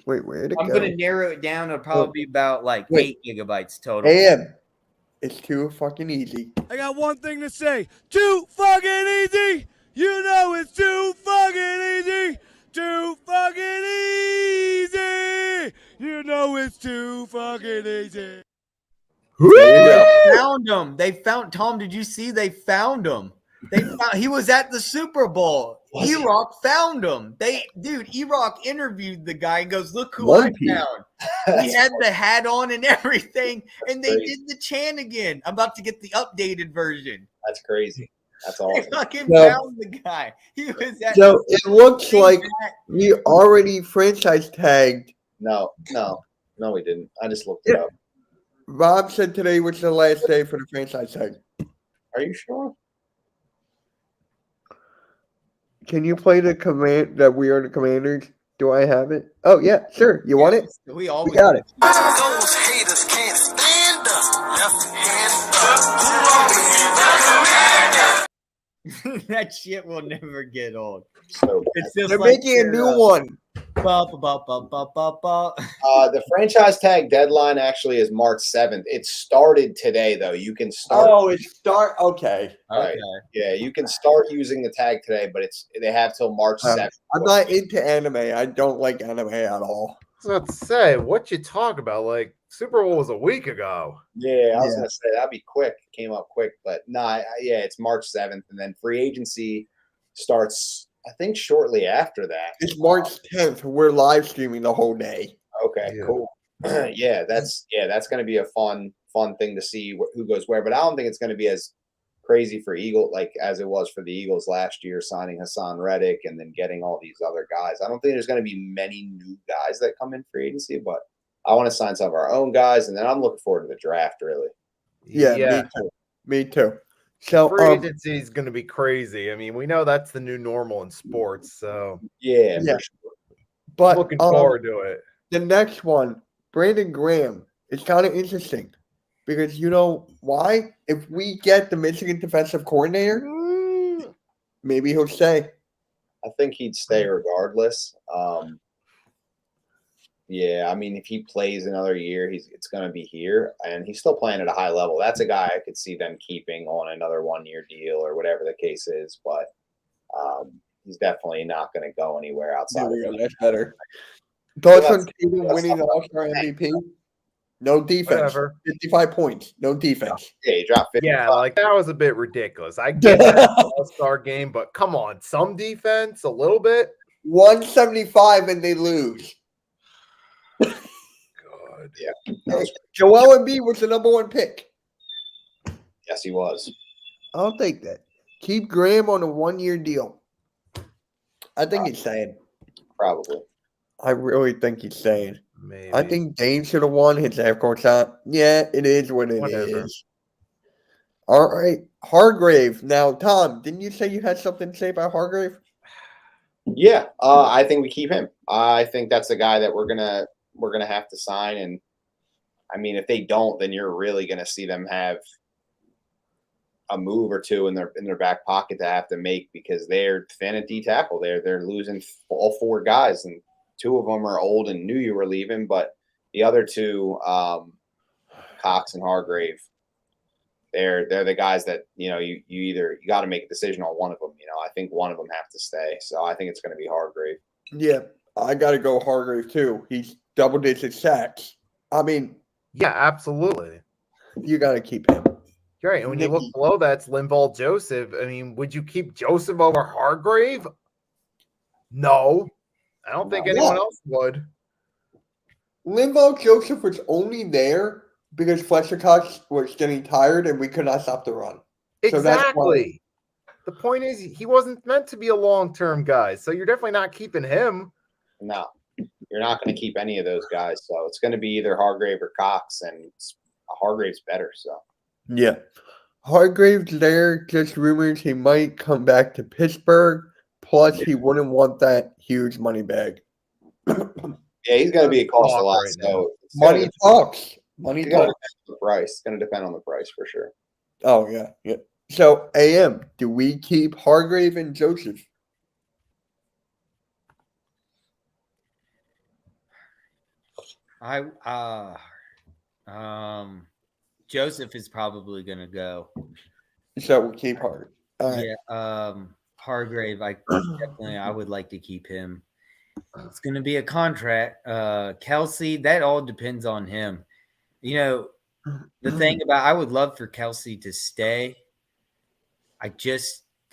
Wait, where'd it I'm go? gonna narrow it down to probably be about like Wait. 8 gigabytes total. And it's too fucking easy. I got one thing to say. Too fucking easy. You know it's too fucking easy. Too fucking easy. You know it's too fucking easy. They found him. They found Tom. Did you see? They found him. He was at the Super Bowl. Was he? E-Rock found him. E-Rock interviewed the guy and goes, "Look who One I piece. found." He had the hat on and everything, and they did the chant again. I'm about to get the updated version. That's crazy. That's They awesome. fucking No. found the guy. He was at So it looks like that. we already franchise tagged. No, we didn't. I just looked it up. Rob said today was the last day for the franchise tag. Are you sure? Can you play the command that we are the Commanders? Do I have it? Oh yeah, sure. You want it? We We always got it. Those haters can't stand us. Left hand up. That shit will never get old. So It's just They're like making a new your, one. the franchise tag deadline actually is March 7th. It started today though. You can start. Oh, it's start. Okay. Right. Okay. Yeah, you can start using the tag today, but they have till March 7th. I'm not into anime. I don't like anime at all. So let's say what you talk about. Like Super Bowl was a week ago. Yeah, I was Yeah. gonna say that'd be quick. It came up quick, but no, yeah, it's March 7th, and then free agency starts. I think shortly after that. It's March 10th. We're live streaming the whole day. Okay, Yeah. cool. That's going to be a fun thing to see who goes where. But I don't think it's going to be as crazy for Eagle like as it was for the Eagles last year, signing Hassan Reddick and then getting all these other guys. I don't think there's going to be many new guys that come in free agency, but I want to sign some of our own guys, and then I'm looking forward to the draft. Really, Yeah, me too. Me too. So Free agency is going to be crazy. I mean, we know that's the new normal in sports, so yeah. Yeah. For sure. but looking forward to it. the next one, Brandon Graham, is kind of interesting because you know why? If we get the Michigan defensive coordinator, maybe he'll stay. I think he'd stay regardless. Yeah, I mean, if he plays another year, it's going to be here, and he's still playing at a high level. That's a guy I could see them keeping on another 1-year deal or whatever the case is. But he's definitely not going to go anywhere outside. There we of go. That's better. Thoughts on Tatum that's winning the not- All-Star MVP? No defense. Whatever. 55 points. No defense. Yeah, he dropped 55. Yeah, like that was a bit ridiculous. I get that All-Star game, but come on, some defense, a little bit. 175 and they lose. God. That was- Joel Embiid was the number 1 pick. yes, he was. I'll take that. Keep Graham on a 1-year deal. I think he's saying. Probably. I really think he's saying. Maybe. I think Dane should have won his half-court shot. Yeah, it is what it is. Whatever. All right. Hargrave. Now, Tom, didn't you say you had something to say about Hargrave? Yeah, I think we keep him. I think that's the guy that we're gonna have to sign. And I mean, if they don't, then you're really gonna see them have a move or two in their back pocket to have to make because they're thin at D tackle. They're losing all 4 guys, and 2 of them are old and knew you were leaving, but the other 2, Cox and Hargrave, they're the guys that you got to make a decision on one of them. I think one of them have to stay, so I think it's going to be Hargrave. Yeah, I got to go Hargrave too. He's double-digit sacks. I mean, Yeah, absolutely. you got to keep him. You're right. And when you look below that, it's Linval Joseph. I mean, would you keep Joseph over Hargrave? No. I don't think anyone else would. Linval Joseph was only there because Fletcher Cox was getting tired and we could not stop the run. So that's why- Exactly. The point is, he wasn't meant to be a long-term guy, so you're definitely not keeping him. No, you're not going to keep any of those guys, so it's going to be either Hargrave or Cox, and Hargrave's better. So Yeah. Hargrave's there, just rumors he might come back to Pittsburgh. Plus, he wouldn't want that huge money bag. yeah, he's going to be a cost a Talk lot. right So it's Money gonna- talks. Money it's gonna talks. depend on the price. It's going to depend on the price for sure. Oh, yeah. Yeah. So, AM, do we keep Hargrave and Joseph? Joseph is probably gonna go. So, we'll keep Hargrave. All right. Yeah. Hargrave, I would like to keep him. It's gonna be a contract. Kelsey, that all depends on him. The thing about I would love for Kelsey to stay.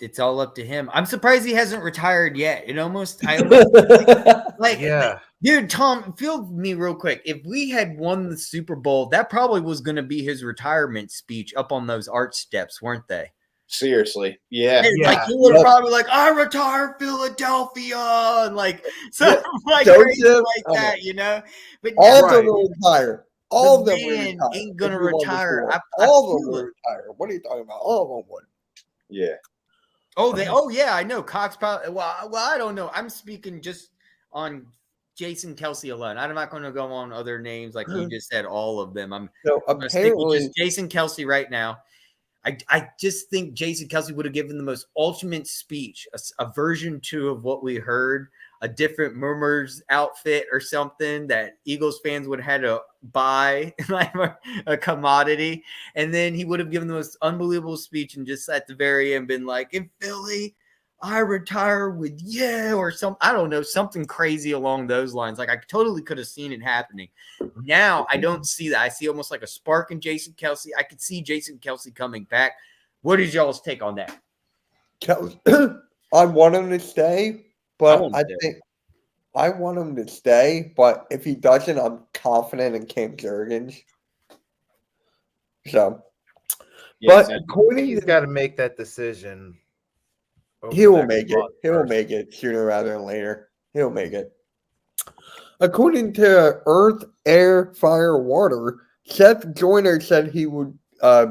It's all up to him. I'm surprised he hasn't retired yet. I almost like Yeah. dude, Tom, feel me real quick. If we had won the Super Bowl, that probably was going to be his retirement speech up on those arch steps, weren't they? Seriously, yeah. Like he would have probably like, I retire Philadelphia, and like something like Joseph, crazy like that, But All of Right. them will retire. All of The them would man retire. ain't gonna if we won this retire. award. I All of feel them it. would retire. What are you talking about? All of them would. Yeah. Oh, yeah, I know. Cox probably. Well, I don't know. I'm speaking just on Jason Kelsey alone. I'm not going to go on other names like you just said. All of them. I'm So going to stick with apparently, just Jason Kelsey right now. I just think Jason Kelsey would have given the most ultimate speech, a version 2 of what we heard, a different Murmurs outfit or something that Eagles fans would have had to buy, like a commodity. And then he would have given the most unbelievable speech and just at the very end been like, in Philly, I retire with or something. I don't know, something crazy along those lines. Like I totally could have seen it happening. Now I don't see that. I see almost like a spark in Jason Kelsey. I could see Jason Kelsey coming back. What is y'all's take on that? I want him to stay, but want him I to. think I want him to stay. But if he doesn't, I'm confident in Cam Jurgens. So, Yes, but and according He's to got to make that decision. over he will the next make it. month He will first. make it sooner rather than later. He'll make it. According to Earth, Air, Fire, Water, Seth Joyner said he would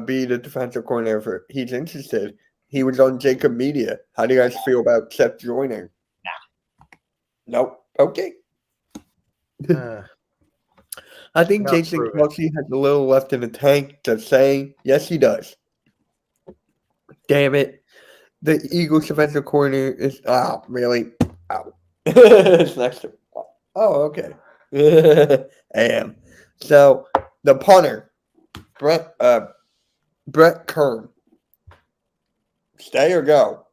be the defensive coordinator for. He's interested. He was on Jacob Media. How do you guys feel about Seth Joyner? Nope. Okay. Uh, I think Not Jason proven. Kelsey has a little left in the tank. Just saying. Yes, he does. Damn it. The Eagles defensive coordinator is really out. It's next to okay. AM. So the punter, Brett Kern. Stay or go?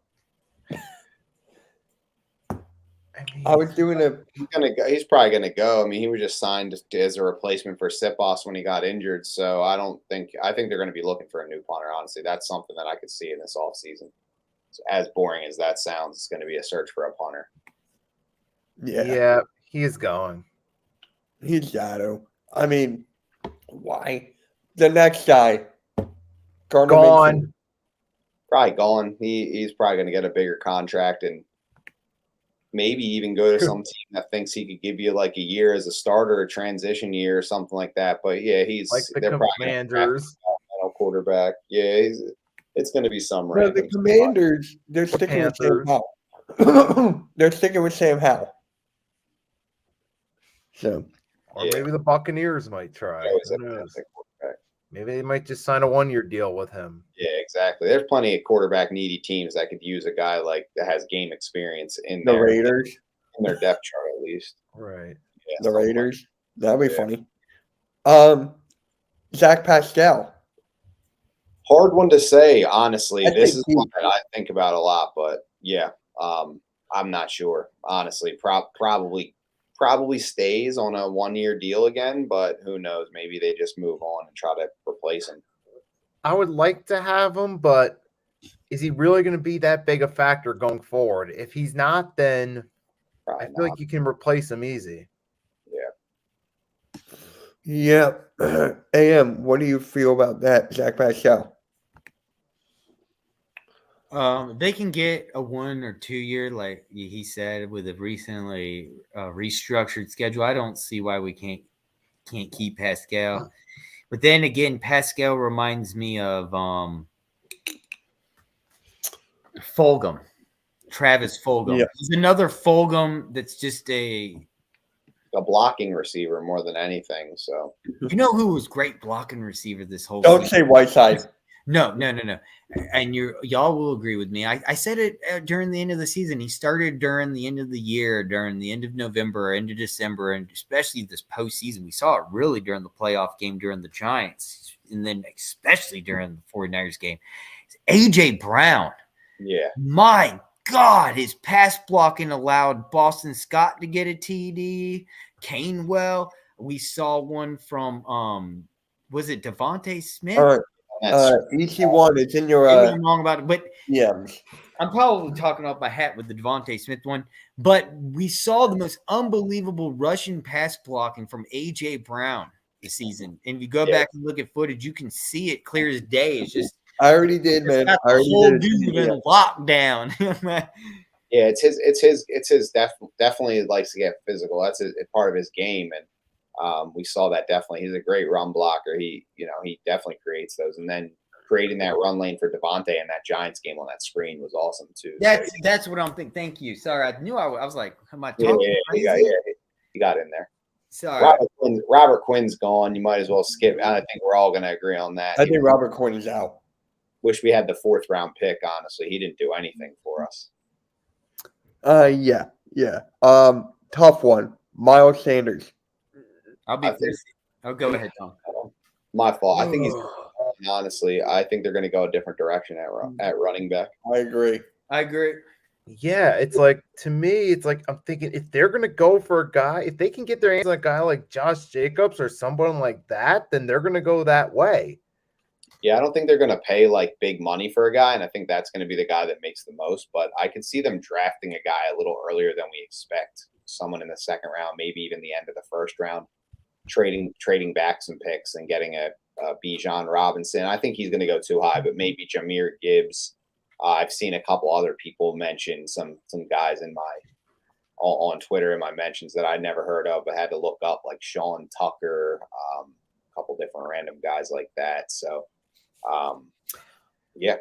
I was doing a he's gonna go. He's probably gonna go. I mean, he was just signed as a replacement for Sipos when he got injured. So I think they're going to be looking for a new punter. Honestly, that's something that I could see in this offseason. So as boring as that sounds, it's going to be a search for a punter. yeah, he's going. He's Shadow. I mean, why? The next guy, Gardner Gone. Minshew. Probably gone. He's probably going to get a bigger contract and maybe even go to some team that thinks he could give you like a year as a starter, a transition year or something like that. But yeah, Like the they're probably gonna Commanders. draft a quarterback. Yeah, it's going to be some No, random the Commanders, they're sticking with Sam Panthers. Howell. They're sticking with Sam Howell. So, Or Yeah. maybe the Buccaneers might try. spot. Always Who a knows? fantastic quarterback. Maybe they might just sign a 1-year deal with him. Yeah, exactly. There's plenty of quarterback needy teams that could use a guy like that has game experience in the their Raiders. depth chart at least. Right. Yeah, The something like Raiders. That'd be Yeah. funny. Zach Pascal. hard one to say, honestly. I This think is he- one that I think about a lot, but yeah, I'm not sure. Honestly, probably stays on a 1-year deal again, but who knows? Maybe they just move on and try to replace him. I would like to have him, but is he really going to be that big a factor going forward? If he's not, then Probably I feel not. like you can replace him easy. Yeah. AM, what do you feel about that, Zach Pascal? They can get a 1 or 2 year, like he said, with a recently restructured schedule. I don't see why we can't keep Pascal. But then again, Pascal reminds me of Fulgham, Travis Fulgham. Yeah. He's another Fulgham that's just a. blocking receiver more than anything. So You know who was great blocking receiver this whole Don't season? say Whiteside. No. And y'all will agree with me. I said it during the end of the season. He started during the end of the year, during the end of November, end of December, and especially this postseason. We saw it really during the playoff game during the Giants, and then especially during the 49ers game. AJ Brown. yeah, My God, his pass blocking allowed Boston Scott to get a TD. Canewell. We saw one from was it Devontae Smith? All right. that's EC1 is in your Maybe I'm wrong about it, but DMs. I'm probably talking off my hat with the Devontae Smith one. But we saw the most unbelievable Russian pass blocking from AJ Brown this season. And if you go Yeah. back and look at footage, you can see it clear as day. It's just I already did, man. got I the already whole did. dude in lockdown. yeah, it's his definitely likes to get physical. That's a part of his game, and We saw that definitely. He's a great run blocker. He definitely creates those, and then creating that run lane for Devontae in that Giants game on that screen was awesome too. That's what I'm thinking. Thank you. Sorry, I knew I was like, am I Yeah, talking crazy? he got in there. Sorry. Robert Quinn's gone. You might as well skip. I think we're all going to agree on that. I think Robert Quinn is out. Wish we had the 4th round pick. Honestly, he didn't do anything for us. Yeah. Tough one. Miles Sanders. I'll be thirsty. Oh, go ahead, Tom. My fault. I think he's honestly. I think they're going to go a different direction at running back. I agree. Yeah, it's like, to me, it's like, I'm thinking if they're going to go for a guy, if they can get their hands on a guy like Josh Jacobs or someone like that, then they're going to go that way. Yeah, I don't think they're going to pay like big money for a guy, and I think that's going to be the guy that makes the most. But I can see them drafting a guy a little earlier than we expect. Someone in the 2nd round, maybe even the end of the 1st round, trading back some picks and getting a Bijan Robinson. I think he's going to go too high, but maybe Jahmyr Gibbs. I've seen a couple other people mention some guys on Twitter in my mentions that I never heard of, but had to look up, like Sean Tucker, a couple different random guys like that. So, yeah, I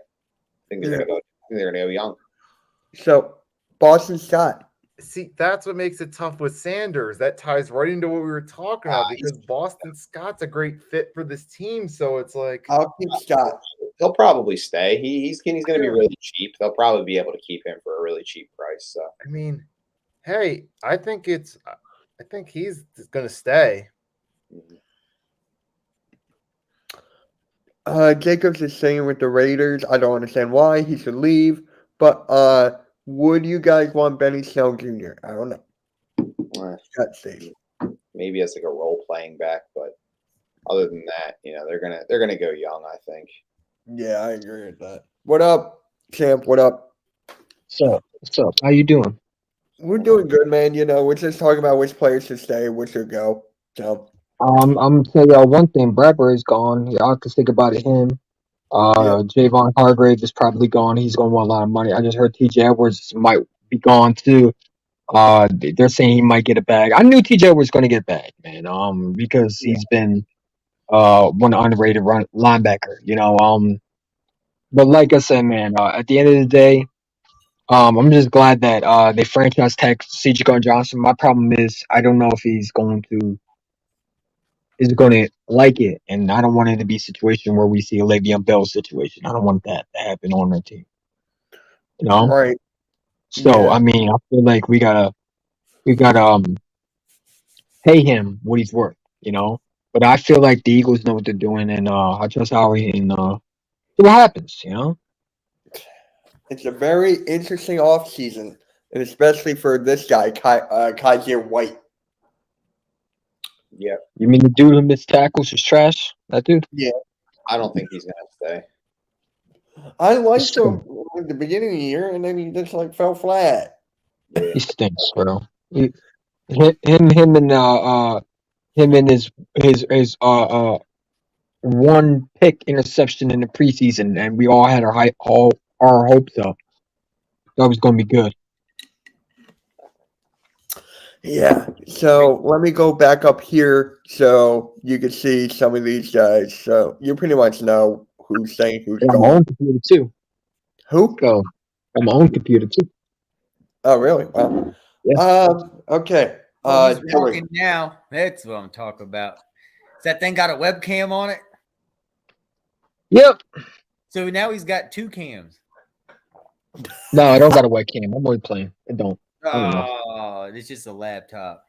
think they're going to go young. So, Boston Scott. See, that's what makes it tough with Sanders. That ties right into what we were talking about, because Boston Scott's a great fit for this team. So it's like, I'll keep Scott. He'll probably stay. He's going to be really cheap. They'll probably be able to keep him for a really cheap price. So I mean, hey, I think he's going to stay. Jacobs is staying with the Raiders. I don't understand why he should leave, but would you guys want Benny Snell Jr.? I don't know. Scott stays. Maybe as like a role playing back, but other than that, they're gonna go young, I think. Yeah, I agree with that. What up, Champ? What up? What's up? How you doing? We're doing good, man. We're just talking about which players should stay, which should go. So, I'm gonna tell y'all one thing. Bradbury's gone. Y'all can think about him. Javon Hargrave is probably gone. He's gonna want a lot of money. I just heard T.J. Edwards might be gone too. They're saying he might get a bag. I knew T.J. Edwards going to get a bag, man. Because he's been one underrated linebacker. But like I said, man, at the end of the day, I'm just glad that they franchise tag C.J. Gardner-Johnson. My problem is I don't know if he's going to like it, and I don't want it to be a situation where we see a Le'Veon Bell situation. I don't want that to happen on our team. right. So Yeah. I mean, I feel like we gotta pay him what he's worth, But I feel like the Eagles know what they're doing, and I trust Howie and see what happens, It's a very interesting offseason, and especially for this guy, Kaiser White. Yeah, You mean the dude who missed tackles was trash? That dude? I don't think he's gonna stay. I liked him at the beginning of the year, and then he just fell flat. He stinks, bro. Him and his one pick interception in the preseason, and we all had all our hopes up. That was going to be good. Yeah. So let me go back up here so you can see some of these guys. So you pretty much know who's staying, who's On my going. own computer too. Who? So on my own computer too. Oh, really? Wow. Yeah. Okay. He's Joey. walking now. That's what I'm talking about. That thing got a webcam on it. Yep. So now he's got 2 cams. No, I don't got a webcam. I'm only playing. I don't. Oh, it's just a laptop.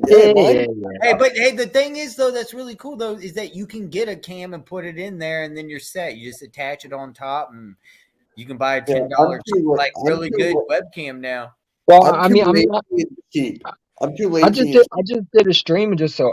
Yeah, mine- Hey, the thing is though, that's really cool though, is that you can get a cam and put it in there, and then you're set. You just attach it on top, and you can buy a $10 really good webcam now. Well, I'm too lazy. I just did a stream just an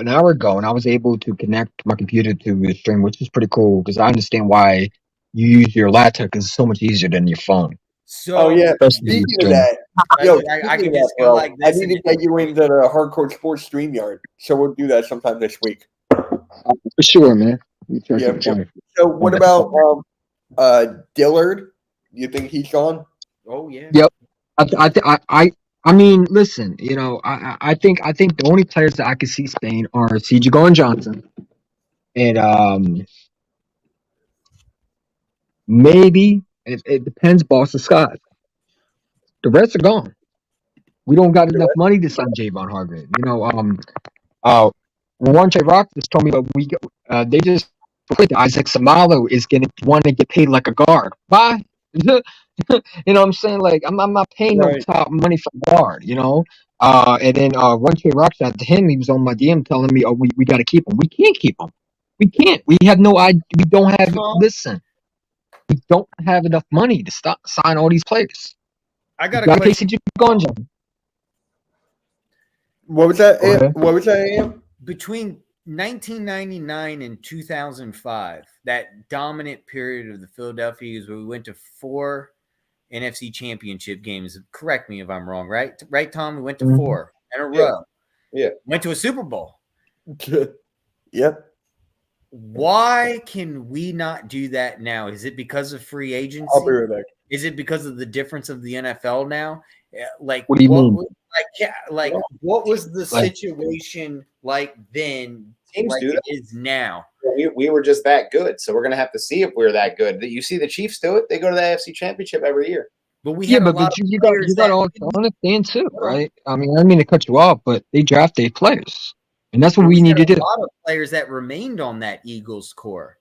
hour ago, and I was able to connect my computer to the stream, which is pretty cool because I understand why you use your laptop because it's so much easier than your phone. So Oh yeah. Especially Speaking the of that, I can speaking of just that, go bro, like I this. need to get you into the Hardcore Sports StreamYard, so we'll do that sometime this week. For sure, man. Let me check Yeah, it out. So what about Dillard? You think he's gone? Oh yeah. Yep. I mean, listen, I think the only players that I could see staying are C.J. Gardner-Johnson and maybe it depends, Boston Scott. The rest are gone. We don't got enough money to sign Javon Hargrave. Warren J. Rock just told me that they just quit. Isaac Samalo is going to want to get paid like a guard. Why? You know what I'm saying? Like, I'm not paying no top money for guard, and then Warren J. Rock said to him, he was on my DM telling me, oh, we got to keep him. We can't keep him. We can't. We have no idea. We don't have, listen, we don't have enough money to sign all these players. I got a question. What was that? What was that, Am? Between 1999 and 2005, that dominant period of the Philadelphia Eagles where we went to 4 NFC championship games. Correct me if I'm wrong, right? Right, Tom? We went to 4 in a row. Yeah. Went to a Super Bowl. Yep. Why can we not do that now? Is it because of free agency? I'll be right back. Is it because of the difference of the NFL now? Like, what do you mean? What was the situation like then? Teams like do it that. is now. We were just that good, so we're gonna have to see if we're that good. You see the Chiefs do it; they go to the AFC Championship every year. But we you got to understand too, right? I mean, I didn't mean to cut you off, but they drafted players, and that's what we need to do. A lot of players that remained on that Eagles core.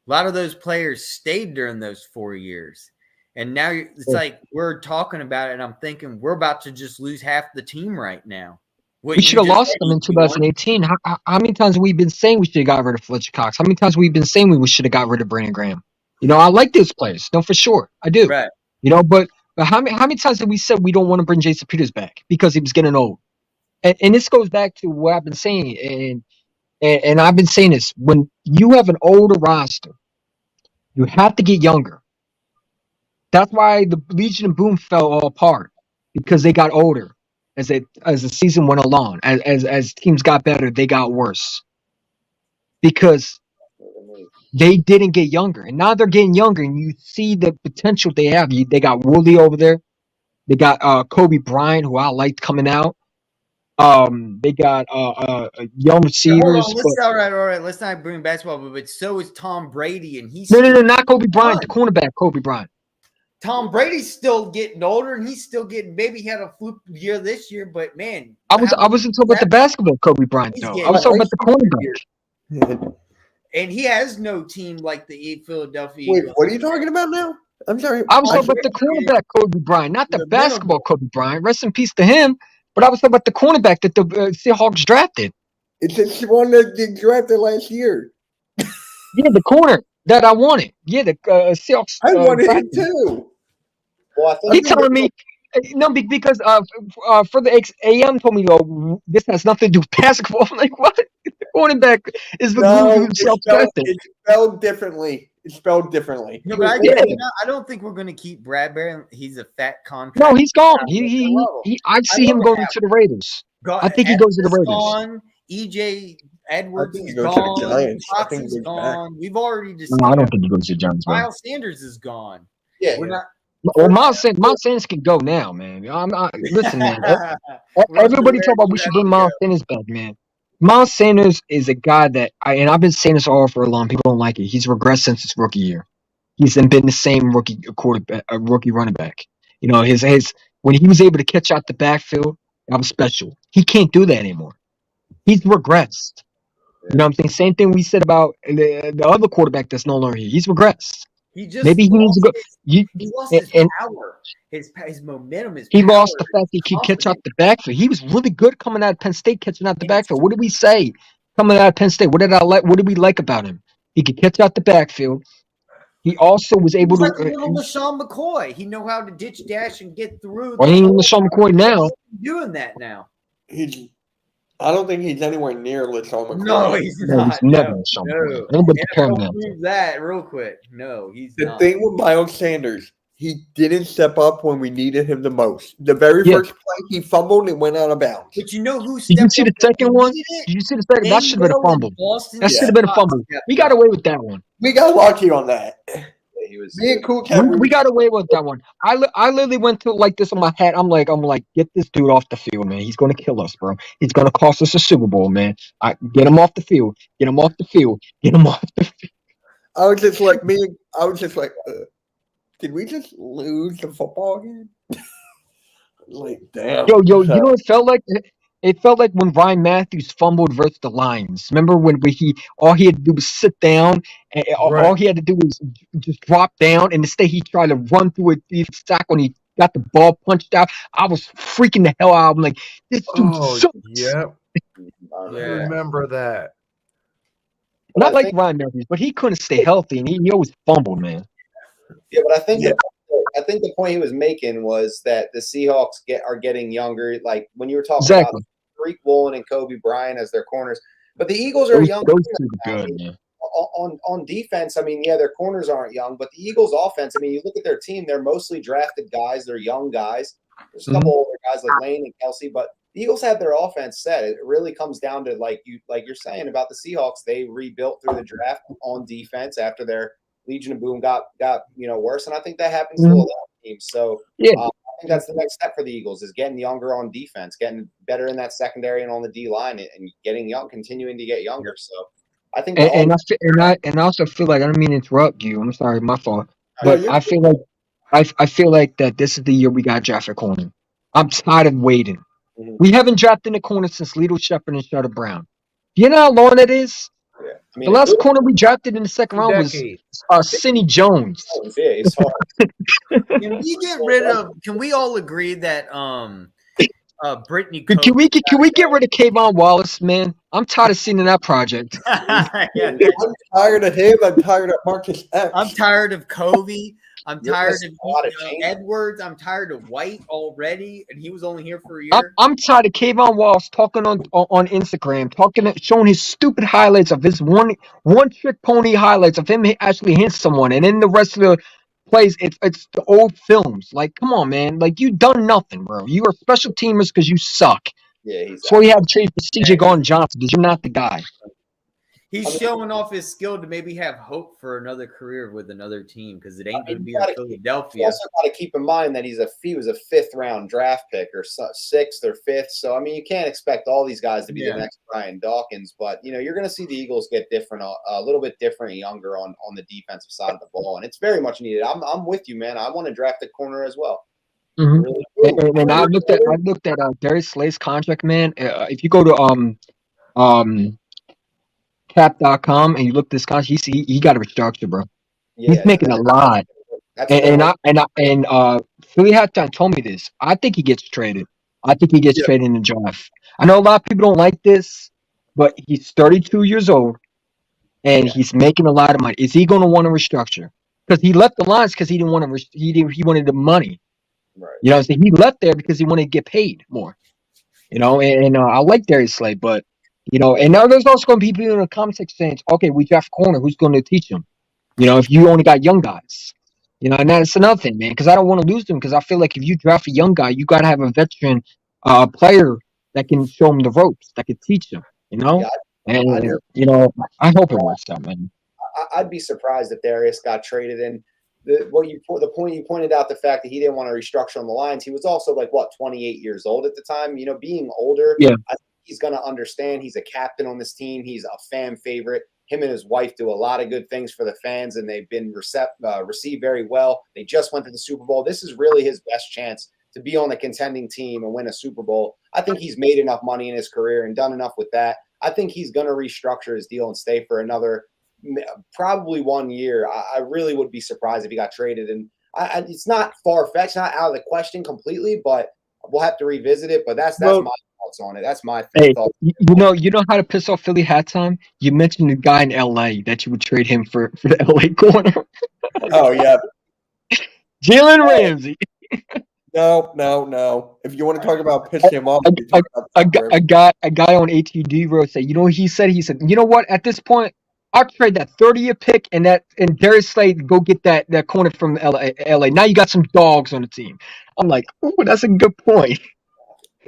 A lot of those players stayed during those 4 years. And now it's like we're talking about it, and I'm thinking we're about to just lose half the team right now. We should have lost them in 2018. How many times have we been saying we should have got rid of Fletcher Cox? How many times have we been saying we should have got rid of Brandon Graham? I like those players. No, for sure. I do. Right. But how many times have we said we don't want to bring Jason Peters back because he was getting old? And this goes back to what I've been saying. And I've been saying this. When you have an older roster, you have to get younger. That's why the Legion and Boom fell all apart because they got older as the season went along. As teams got better, they got worse because they didn't get younger, and now they're getting younger. And you see the potential they have. They got Woolley over there. They got Kobe Bryant, who I liked coming out. They got young receivers. All right. Let's not bring basketball, but so is Tom Brady, and he's no, not Kobe Bryant, the cornerback, Kobe Bryant. Tom Brady's still getting older, and he's still getting. Maybe he had a fluke year this year, but man, I wasn't talking about the basketball Kobe Bryant though. I was talking about the cornerback. And he has no team like the Philadelphia Wait, Eagles. what are you talking about now? I'm sorry. I was talking about the cornerback Kobe Bryant, not the basketball Kobe Bryant. Rest in peace to him. But I was talking about the cornerback that the Seahawks drafted. It's the one that they drafted last year. Yeah, the corner that I wanted. Yeah, the Seahawks. I wanted him too. Well, He telling me no because for the AM told me, oh, this has nothing to do with basketball. I'm like, what? The cornerback is the No, it's spelled differently. It's spelled differently. No, but I don't think we're going to keep Bradbury. He's a fat contract. No, he's gone. I see him going to the Raiders. I think he goes to the Raiders. Gone. EJ Edwards is goes gone. to the Giants. Fox is gone. We've already No, decided. I don't think he goes to the Giants. Miles Sanders is gone. Yeah, We're not. Well, Miles Sanders can go now, man. Listen, man. Everybody talk about we should bring Miles Sanders back, man. Miles Sanders is a guy that I've been saying this all for a long. People don't like it. He's regressed since his rookie year. He's been the same rookie quarterback, rookie running back. His when he was able to catch out the backfield, that was special. He can't do that anymore. He's regressed. You know what I'm saying? Same thing we said about the other quarterback that's no longer here. He's regressed. Maybe he needs to go. He lost his power, his momentum. He lost the fact he could catch out the backfield. He was really good coming out of Penn State, catching out the backfield. What did we say coming out of Penn State? What did we like about him? He could catch out the backfield. He also was able to. Like a little LaShawn McCoy. He know how to ditch dash and get through. Well, he ain't LaShawn McCoy now. He's doing that now. I don't think he's anywhere near LaShawn McCoy. No, he's not. He's never LaShawn McCoy. Anybody compare him now? Prove that real quick. No, he's The not. thing with Miles Sanders, he didn't step up when we needed him the most. The very first play, he fumbled and went out of bounds. But you know who? Did you see the second one? Did you see the second? That should have been a fumble. That should have been a fumble. We got away with that one. We got lucky on that. He was. Me and Cool Cat, We got away with that one. I literally went to like this on my head. I'm like, get this dude off the field, man. He's gonna kill us, bro. He's gonna cost us a Super Bowl, man. Get him off the field. Get him off the field. Get him off the field. I was just like, did we just lose the football again? Like, damn. Yo, you know what it felt like? It felt like when Ryan Matthews fumbled versus the Lions. Remember when all he had to do was sit down, and all he had to do was just drop down, and instead he tried to run through a deep sack when he got the ball punched out. I was freaking the hell out. I'm like, this dude sucks. Yep. I Yeah. remember that. Not like Ryan Matthews, but he couldn't stay healthy, and he always fumbled, man. Yeah, but I think the point he was making was that the Seahawks are getting younger. Like when you were talking about Tariq Woolen and Kobe Bryant as their corners, but the Eagles are young. Those two are good, man. On defense, I mean, yeah, their corners aren't young, but the Eagles' offense, I mean, you look at their team; they're mostly drafted guys. They're young guys. There's a couple older guys like Lane and Kelsey, but the Eagles have their offense set. It really comes down to like you're saying about the Seahawks. They rebuilt through the draft on defense after their Legion of Boom got worse, and I think that happens to a lot of teams. So yeah, I think that's the next step for the Eagles is getting younger on defense, getting better in that secondary and on the D line, and getting young, continuing to get younger. So I think, I also feel like I don't mean to interrupt you. I'm sorry, my fault. But I feel like that this is the year we got drafted corner. I'm tired of waiting. Mm-hmm. We haven't drafted a corner since Lito Shepherd and Shutter Brown. You know how long that is? Yeah. I mean, the last corner we drafted in the second round was Sidney Jones. Yeah, he's hard. Can we get rid of? Can we all agree that Brittany? Can we get rid of Kayvon Wallace, man? I'm tired of seeing that project. I'm tired of him. I'm tired of Marcus Epps. I'm tired of Covey. I'm tired of Edwards. I'm tired of White already, and he was only here for a year. I'm tired of Kayvon Wallace talking on Instagram, showing his stupid highlights of his one trick pony highlights of him actually hitting someone, and then the rest of the plays, it's the old films. Like, come on, man! Like, you done nothing, bro. You are special teamers because you suck. Yeah, that's why you have to trade for C.J. Gardner-Johnson because you're not the guy. He's showing off his skill to maybe have hope for another career with another team because it ain't going to be in Philadelphia. You also got to keep in mind that he was a 5th round draft pick or 6th or 5th. So, I mean, you can't expect all these guys to be the next Brian Dawkins. But, you're going to see the Eagles get different, a little bit different and younger on the defensive side of the ball. And it's very much needed. I'm with you, man. I want to draft a corner as well. Mm-hmm. Really and I looked at Darius Slay's contract, man. If you go to cap.com and you look at this contract, he got a restructure, bro. Yeah, he's making a lot. And Philly Halftime told me this. I think he gets traded. I think he gets traded in the draft. I know a lot of people don't like this, but he's 32 years old and he's making a lot of money. Is he going to want to restructure? Because he left the Lions because he didn't want to. He wanted the money. Right. So he left there because he wanted to get paid more. And I like Darius Slay, but. And now there's also going to be people in the comment section saying, okay, we draft corner. Who's going to teach him? If you only got young guys. And that's another thing, man, because I don't want to lose them because I feel like if you draft a young guy, you got to have a veteran player that can show him the ropes, that can teach him, Yeah, I hope it works out, man. I'd be surprised if Darius got traded. And the point you pointed out, the fact that he didn't want to restructure on the Lions, he was also 28 years old at the time. Being older, yeah. He's going to understand. He's a captain on this team. He's a fan favorite. Him and his wife do a lot of good things for the fans, and they've been received very well. They just went to the Super Bowl. This is really his best chance to be on a contending team and win a Super Bowl. I think he's made enough money in his career and done enough with that. I think he's going to restructure his deal and stay for another probably 1 year. I really would be surprised if he got traded. And it's not far-fetched, not out of the question completely, but we'll have to revisit it. But that's my thoughts on it. That's my thoughts. You know how to piss off Philly Halftime? You mentioned a guy in LA that you would trade him for the LA corner. Oh yeah, Jalen Ramsey. No. If you want to talk about piss him off, a guy on ATD Road said, he said, you know what? At this point, I'll trade that 30th pick and Darius Slay go get that corner from LA. Now you got some dogs on the team. I'm like, ooh, that's a good point.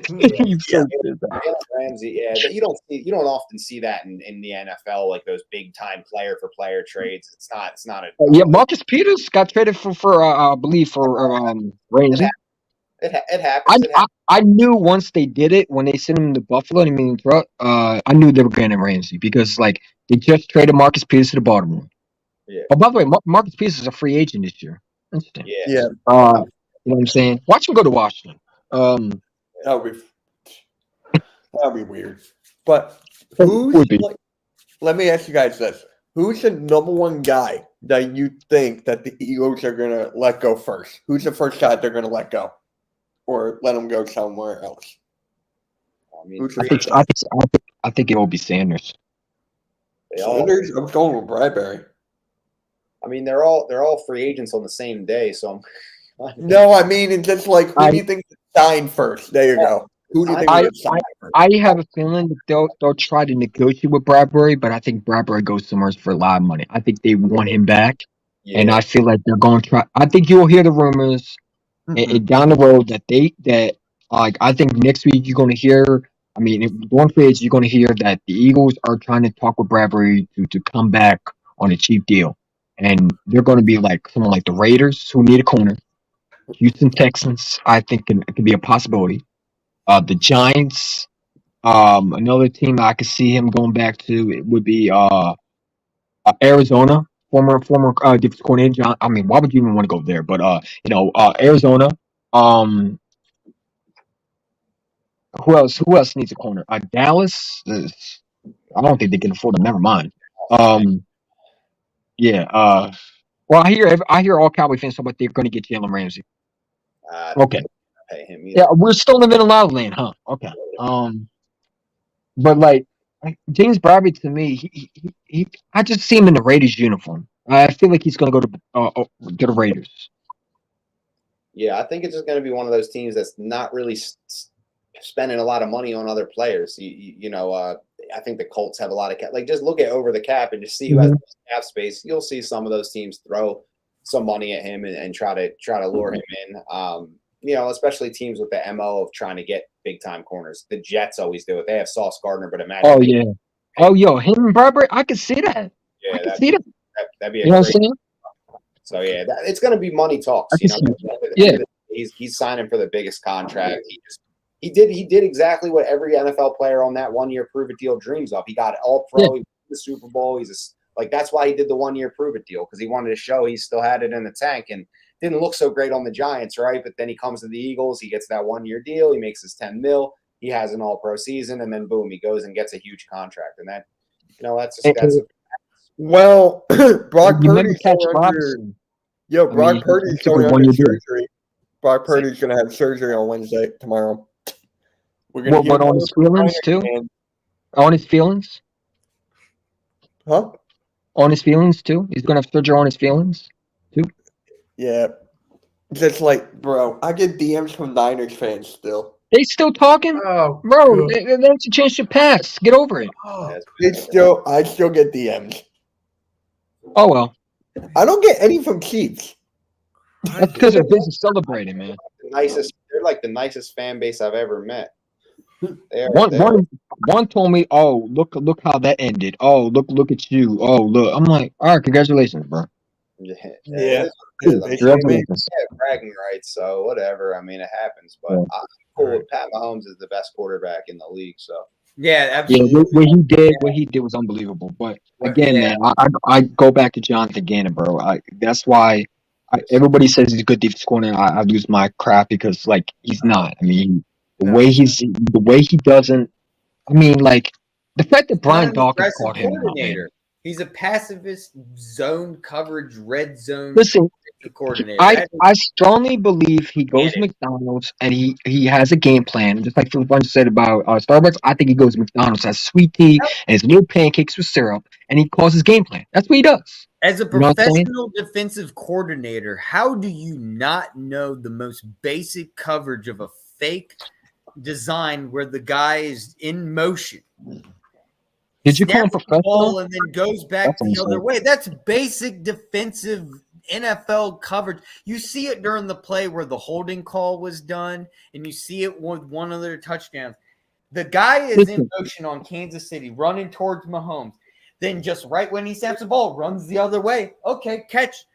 You so good. Jalen Ramsey, you don't often see that in the NFL, like those big time player for player trades. It's not a Yeah, Marcus Peters got traded for I believe for Ramsey. it happens. I knew once they did it when they sent him to Buffalo. I mean, I knew they were getting Ramsey because like they just traded Marcus Peters to the Baltimore. Yeah. Oh, by the way, Marcus Peters is a free agent this year. Interesting. Yeah. Yeah, You know what I'm saying? Watch him go to Washington. that would be weird. But Would be. let me ask you guys this: who's the number one guy that you think that the Eagles are gonna let go first? Who's the first guy they're gonna let go, or let him go somewhere else? I mean, Who's I the think first guy? I think it will be Sanders. Sanders? I'm going with Bradbury. I mean, they're all free agents on the same day, so No, I mean, it's just like who do you think signed first? There you go. Who do you think will get signed first? I have a feeling that they'll try to negotiate with Bradbury, but I think Bradbury goes somewhere for a lot of money. I think they want him back, and I feel like they're going to try. I think you will hear the rumors down the road that like I think next week you're going to hear. I mean, going for it, you're going to hear that the Eagles are trying to talk with Bradbury to come back on a cheap deal, and they're going to be like someone like the Raiders who need a corner. Houston Texans, I think, can be a possibility. The Giants, another team I could see him going back to it would be Arizona, former defensive coordinator. John, I mean, why would you even want to go there? But Arizona. Who else needs a corner? Dallas. I don't think they can afford them. Never mind. Yeah. Well, I hear all Cowboy fans talk about they're going to get Jalen Ramsey. Okay. Pay him either. Yeah, we're still living in La La Land, huh? Okay. But like James Bradbury to me, he I just see him in the Raiders uniform. I feel like he's going to go to the Raiders. Yeah, I think it's just going to be one of those teams that's not really spending a lot of money on other players. I think the Colts have a lot of cap. Like, just look at over the cap and just see who has cap space. You'll see some of those teams throw some money at him and try to lure him in. Especially teams with the MO of trying to get big time corners. The Jets always do it. They have Sauce Gardner, but imagine. Oh yeah. Oh yo, him and Bradbury, I could see that. Yeah, I could see that. That'd be a you know great. what I'm saying? So yeah, it's going to be money talks. Yeah. He's signing for the biggest contract. He did exactly what every NFL player on that 1 year prove it deal dreams of. He got all pro. He won the Super Bowl. That's why he did the 1 year prove it deal, because he wanted to show he still had it in the tank, and didn't look so great on the Giants, right? But then he comes to the Eagles. He gets that 1 year deal. He makes his $10 million. He has an all pro season, and then boom, he goes and gets a huge contract. And that, that's well, Brock You Purdy's catch going Robinson. Brock Purdy's took a going under 1 year deal. surgery. Brock Purdy's going to have surgery on tomorrow. We're going What on his feelings too? On his feelings? Huh? On his feelings too? He's gonna have surgery on his feelings too? Yeah. Just like, bro, I get DMs from Niners fans still. They still talking? Oh, Bro, that's a chance to pass. Get over it. I still get DMs. Oh well. I don't get any from Chiefs. That's because they're busy celebrating, man. They're like the nicest fan base I've ever met. One told me, "Oh, look how that ended. Oh, look at you. Oh, look." I'm like, "All right, congratulations, bro." Yeah. Congratulations. Bragging rights, so whatever. I mean, it happens, but I'm cool with Pat Mahomes is the best quarterback in the league. So Yeah, absolutely. Yeah, what he did was unbelievable. But again, man, I go back to Jonathan Gannon, bro. That's why everybody says he's a good defense corner. I lose my crap because like he's not. I mean, the way he doesn't. I mean, like the fact that Brian Dawkins called him out, man. He's a pacifist zone coverage, red zone Listen, coordinator. I strongly believe he goes to McDonald's and he has a game plan. Just like Philip Bunch said about Starbucks, I think he goes to McDonald's, has sweet tea and his little pancakes with syrup, and he calls his game plan. That's what he does. As a professional defensive coordinator, how do you not know the most basic coverage of a fake design where the guy is in motion? Did you call him professional? And then goes back the other way. That's basic defensive NFL coverage. You see it during the play where the holding call was done, and you see it with one of their touchdowns. The guy is in motion on Kansas City, running towards Mahomes. Then just right when he snaps the ball, runs the other way. Okay, catch.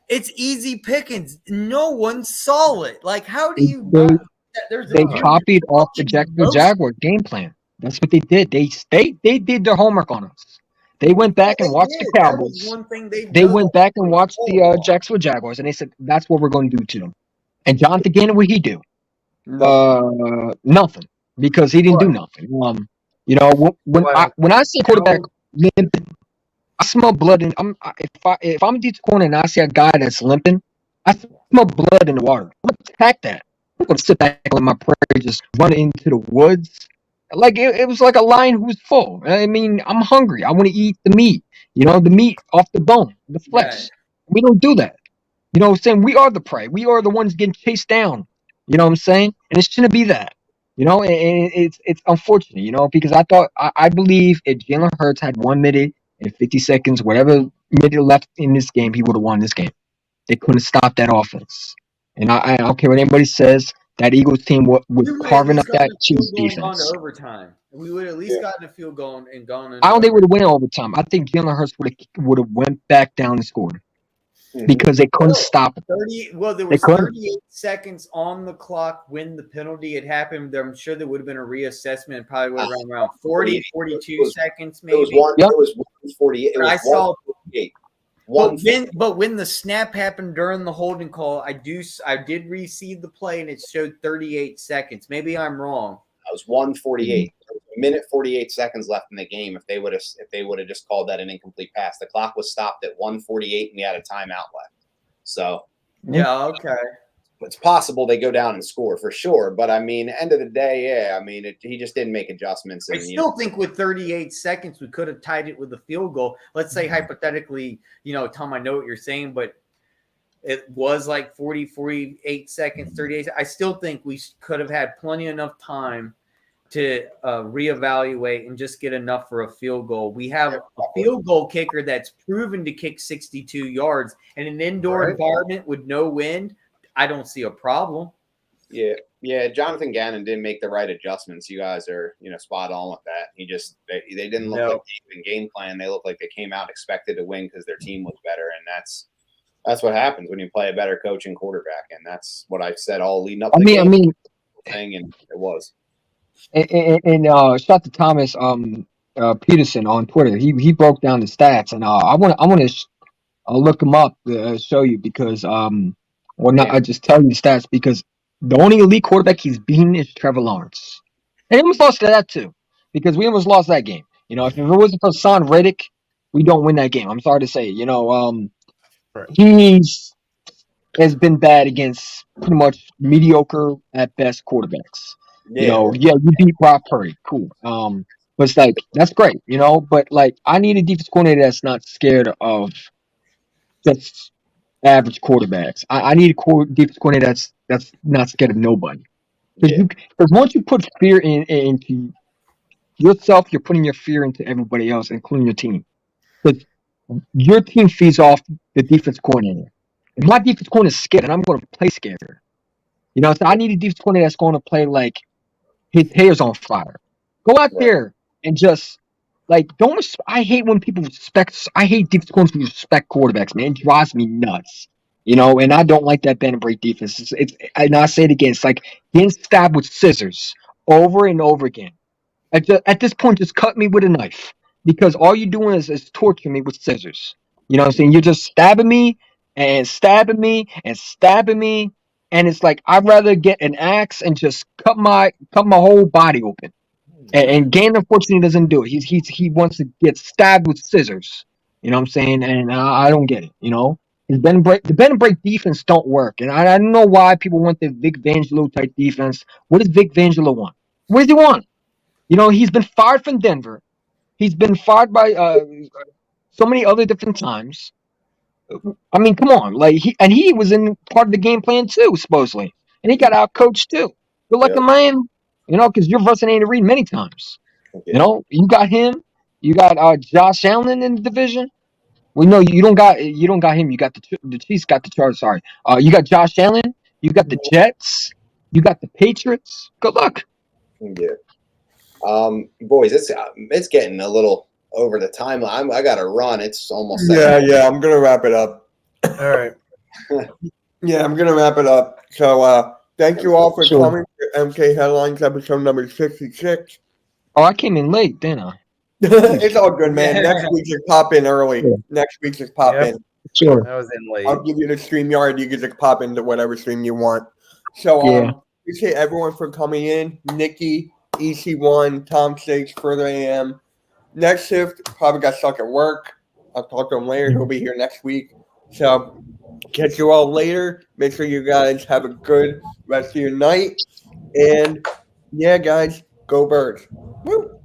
It's easy pickings. No one saw it. Like, how do you They, not? they copied off the Jacksonville Jaguar game plan. That's what they did. They did their homework on us. They went back and watched the Cowboys. One thing They went back and watched the Jacksonville Jaguars, and they said that's what we're going to do to them. And Jonathan Gannon, what he do? Nothing, because he didn't do nothing. You know, when I see a quarterback limping, I smell blood. And if I'm a defensive corner and I see a guy that's limping, I smell blood in the water. I'm gonna attack that. I'm gonna sit back on my prairie, just run into the woods. Like it was like a lion who was full. I mean, I'm hungry. I want to eat the meat. You know, the meat off the bone, the flesh. Right. We don't do that. You know what I'm saying? We are the prey. We are the ones getting chased down. You know what I'm saying? And it shouldn't be that. You know, and it's unfortunate, you know, because I believe if Jalen Hurts had 1 minute and 50 seconds, whatever minute left in this game, he would have won this game. They couldn't stop that offense. And I don't care what anybody says, that Eagles team was carving up that Chiefs defense. Overtime. We would have at least gotten a field goal and gone. I don't think would have went overtime. I think Jalen Hurts would have went back down and scored. Because they couldn't stop it. There was 38 seconds on the clock when the penalty had happened. I'm sure there would have been a reassessment. Probably would have run around 40, 42 seconds, maybe. It was 148. I saw 148. But when the snap happened during the holding call, I did receive the play and it showed 38 seconds. Maybe I'm wrong. It was 148. A minute 48 seconds left in the game. If they would have just called that an incomplete pass, the clock was stopped at 148 and we had a timeout left. So yeah, okay. It's possible they go down and score for sure. But I mean, end of the day, yeah. I mean, he just didn't make adjustments. And, I still think with 38 seconds, we could have tied it with a field goal. Let's say hypothetically, you know, Tom, I know what you're saying, but it was like 40, 48 seconds, 38. I still think we could have had plenty enough time to reevaluate and just get enough for a field goal. We have a field goal kicker that's proven to kick 62 yards. In an indoor environment with no wind, I don't see a problem. Yeah. Jonathan Gannon didn't make the right adjustments. You guys are, spot on with that. They didn't look like they even game plan. They looked like they came out expected to win because their team was better, and that's what happens when you play a better coach and quarterback. And that's what I said all leading up. And it was. And shout out to Thomas Peterson on Twitter. He broke down the stats, and I want to look him up to show you because I just tell you the stats because the only elite quarterback he's beaten is Trevor Lawrence, and he almost lost to that too because we almost lost that game. You know, if it wasn't for Son Reddick, we don't win that game. I'm sorry to say. He has been bad against pretty much mediocre at best quarterbacks. You beat Brock Purdy, cool. But it's like that's great, But like, I need a defense coordinator that's not scared of just average quarterbacks. I need a defense coordinator that's not scared of nobody. Because once you put fear into yourself, you're putting your fear into everybody else, including your team. Because your team feeds off the defense coordinator. If my defense coordinator is scared, and I'm going to play scared. So I need a defense coordinator that's going to play like his hair's on fire. Go out there and just don't. I hate when people respect. I hate defense coordinators who respect quarterbacks, man. It drives me nuts. And I don't like that bend and break defense. And I say it again. It's like getting stabbed with scissors over and over again. At this point, just cut me with a knife because all you're doing is torturing me with scissors. You know what I'm saying? You're just stabbing me and stabbing me and stabbing me. And it's like I'd rather get an axe and just cut my whole body open. And Gannon unfortunately doesn't do it. He wants to get stabbed with scissors. You know what I'm saying? And I don't get it. The bend and break defense don't work. And I don't know why people want the Vic Fangio type defense. What does Vic Fangio want? What does he want? He's been fired from Denver. He's been fired by so many other different times. I mean, come on, he was in part of the game plan too, supposedly, and he got out coached too. Good luck to man, because you're versing Andy Reid many times. You got him, you got Josh Allen in the division. We know you don't got him. You got the Chiefs got the Chargers. Sorry. You got Josh Allen. You got the Jets. You got the Patriots. Good luck. Yeah. Boys, it's getting a little over the time. I got to run. It's almost Yeah. I'm gonna wrap it up. All right. Yeah, I'm gonna wrap it up. So thank you all for coming to MK Headlines episode number 66. Oh, I came in late, didn't I? It's all good, man. Next week just pop in early. Yeah. Next week just pop Yep. in. Sure. I was in late. I'll give you the StreamYard. You can just pop into whatever stream you want. So Yeah. appreciate everyone for coming in. Nikki, EC1, Tom 6, Further AM. Next shift probably got stuck at work. I'll talk to him later. He'll be here next week. So catch you all later. Make sure you guys have a good rest of your night. And yeah, guys, go Birds. Woo!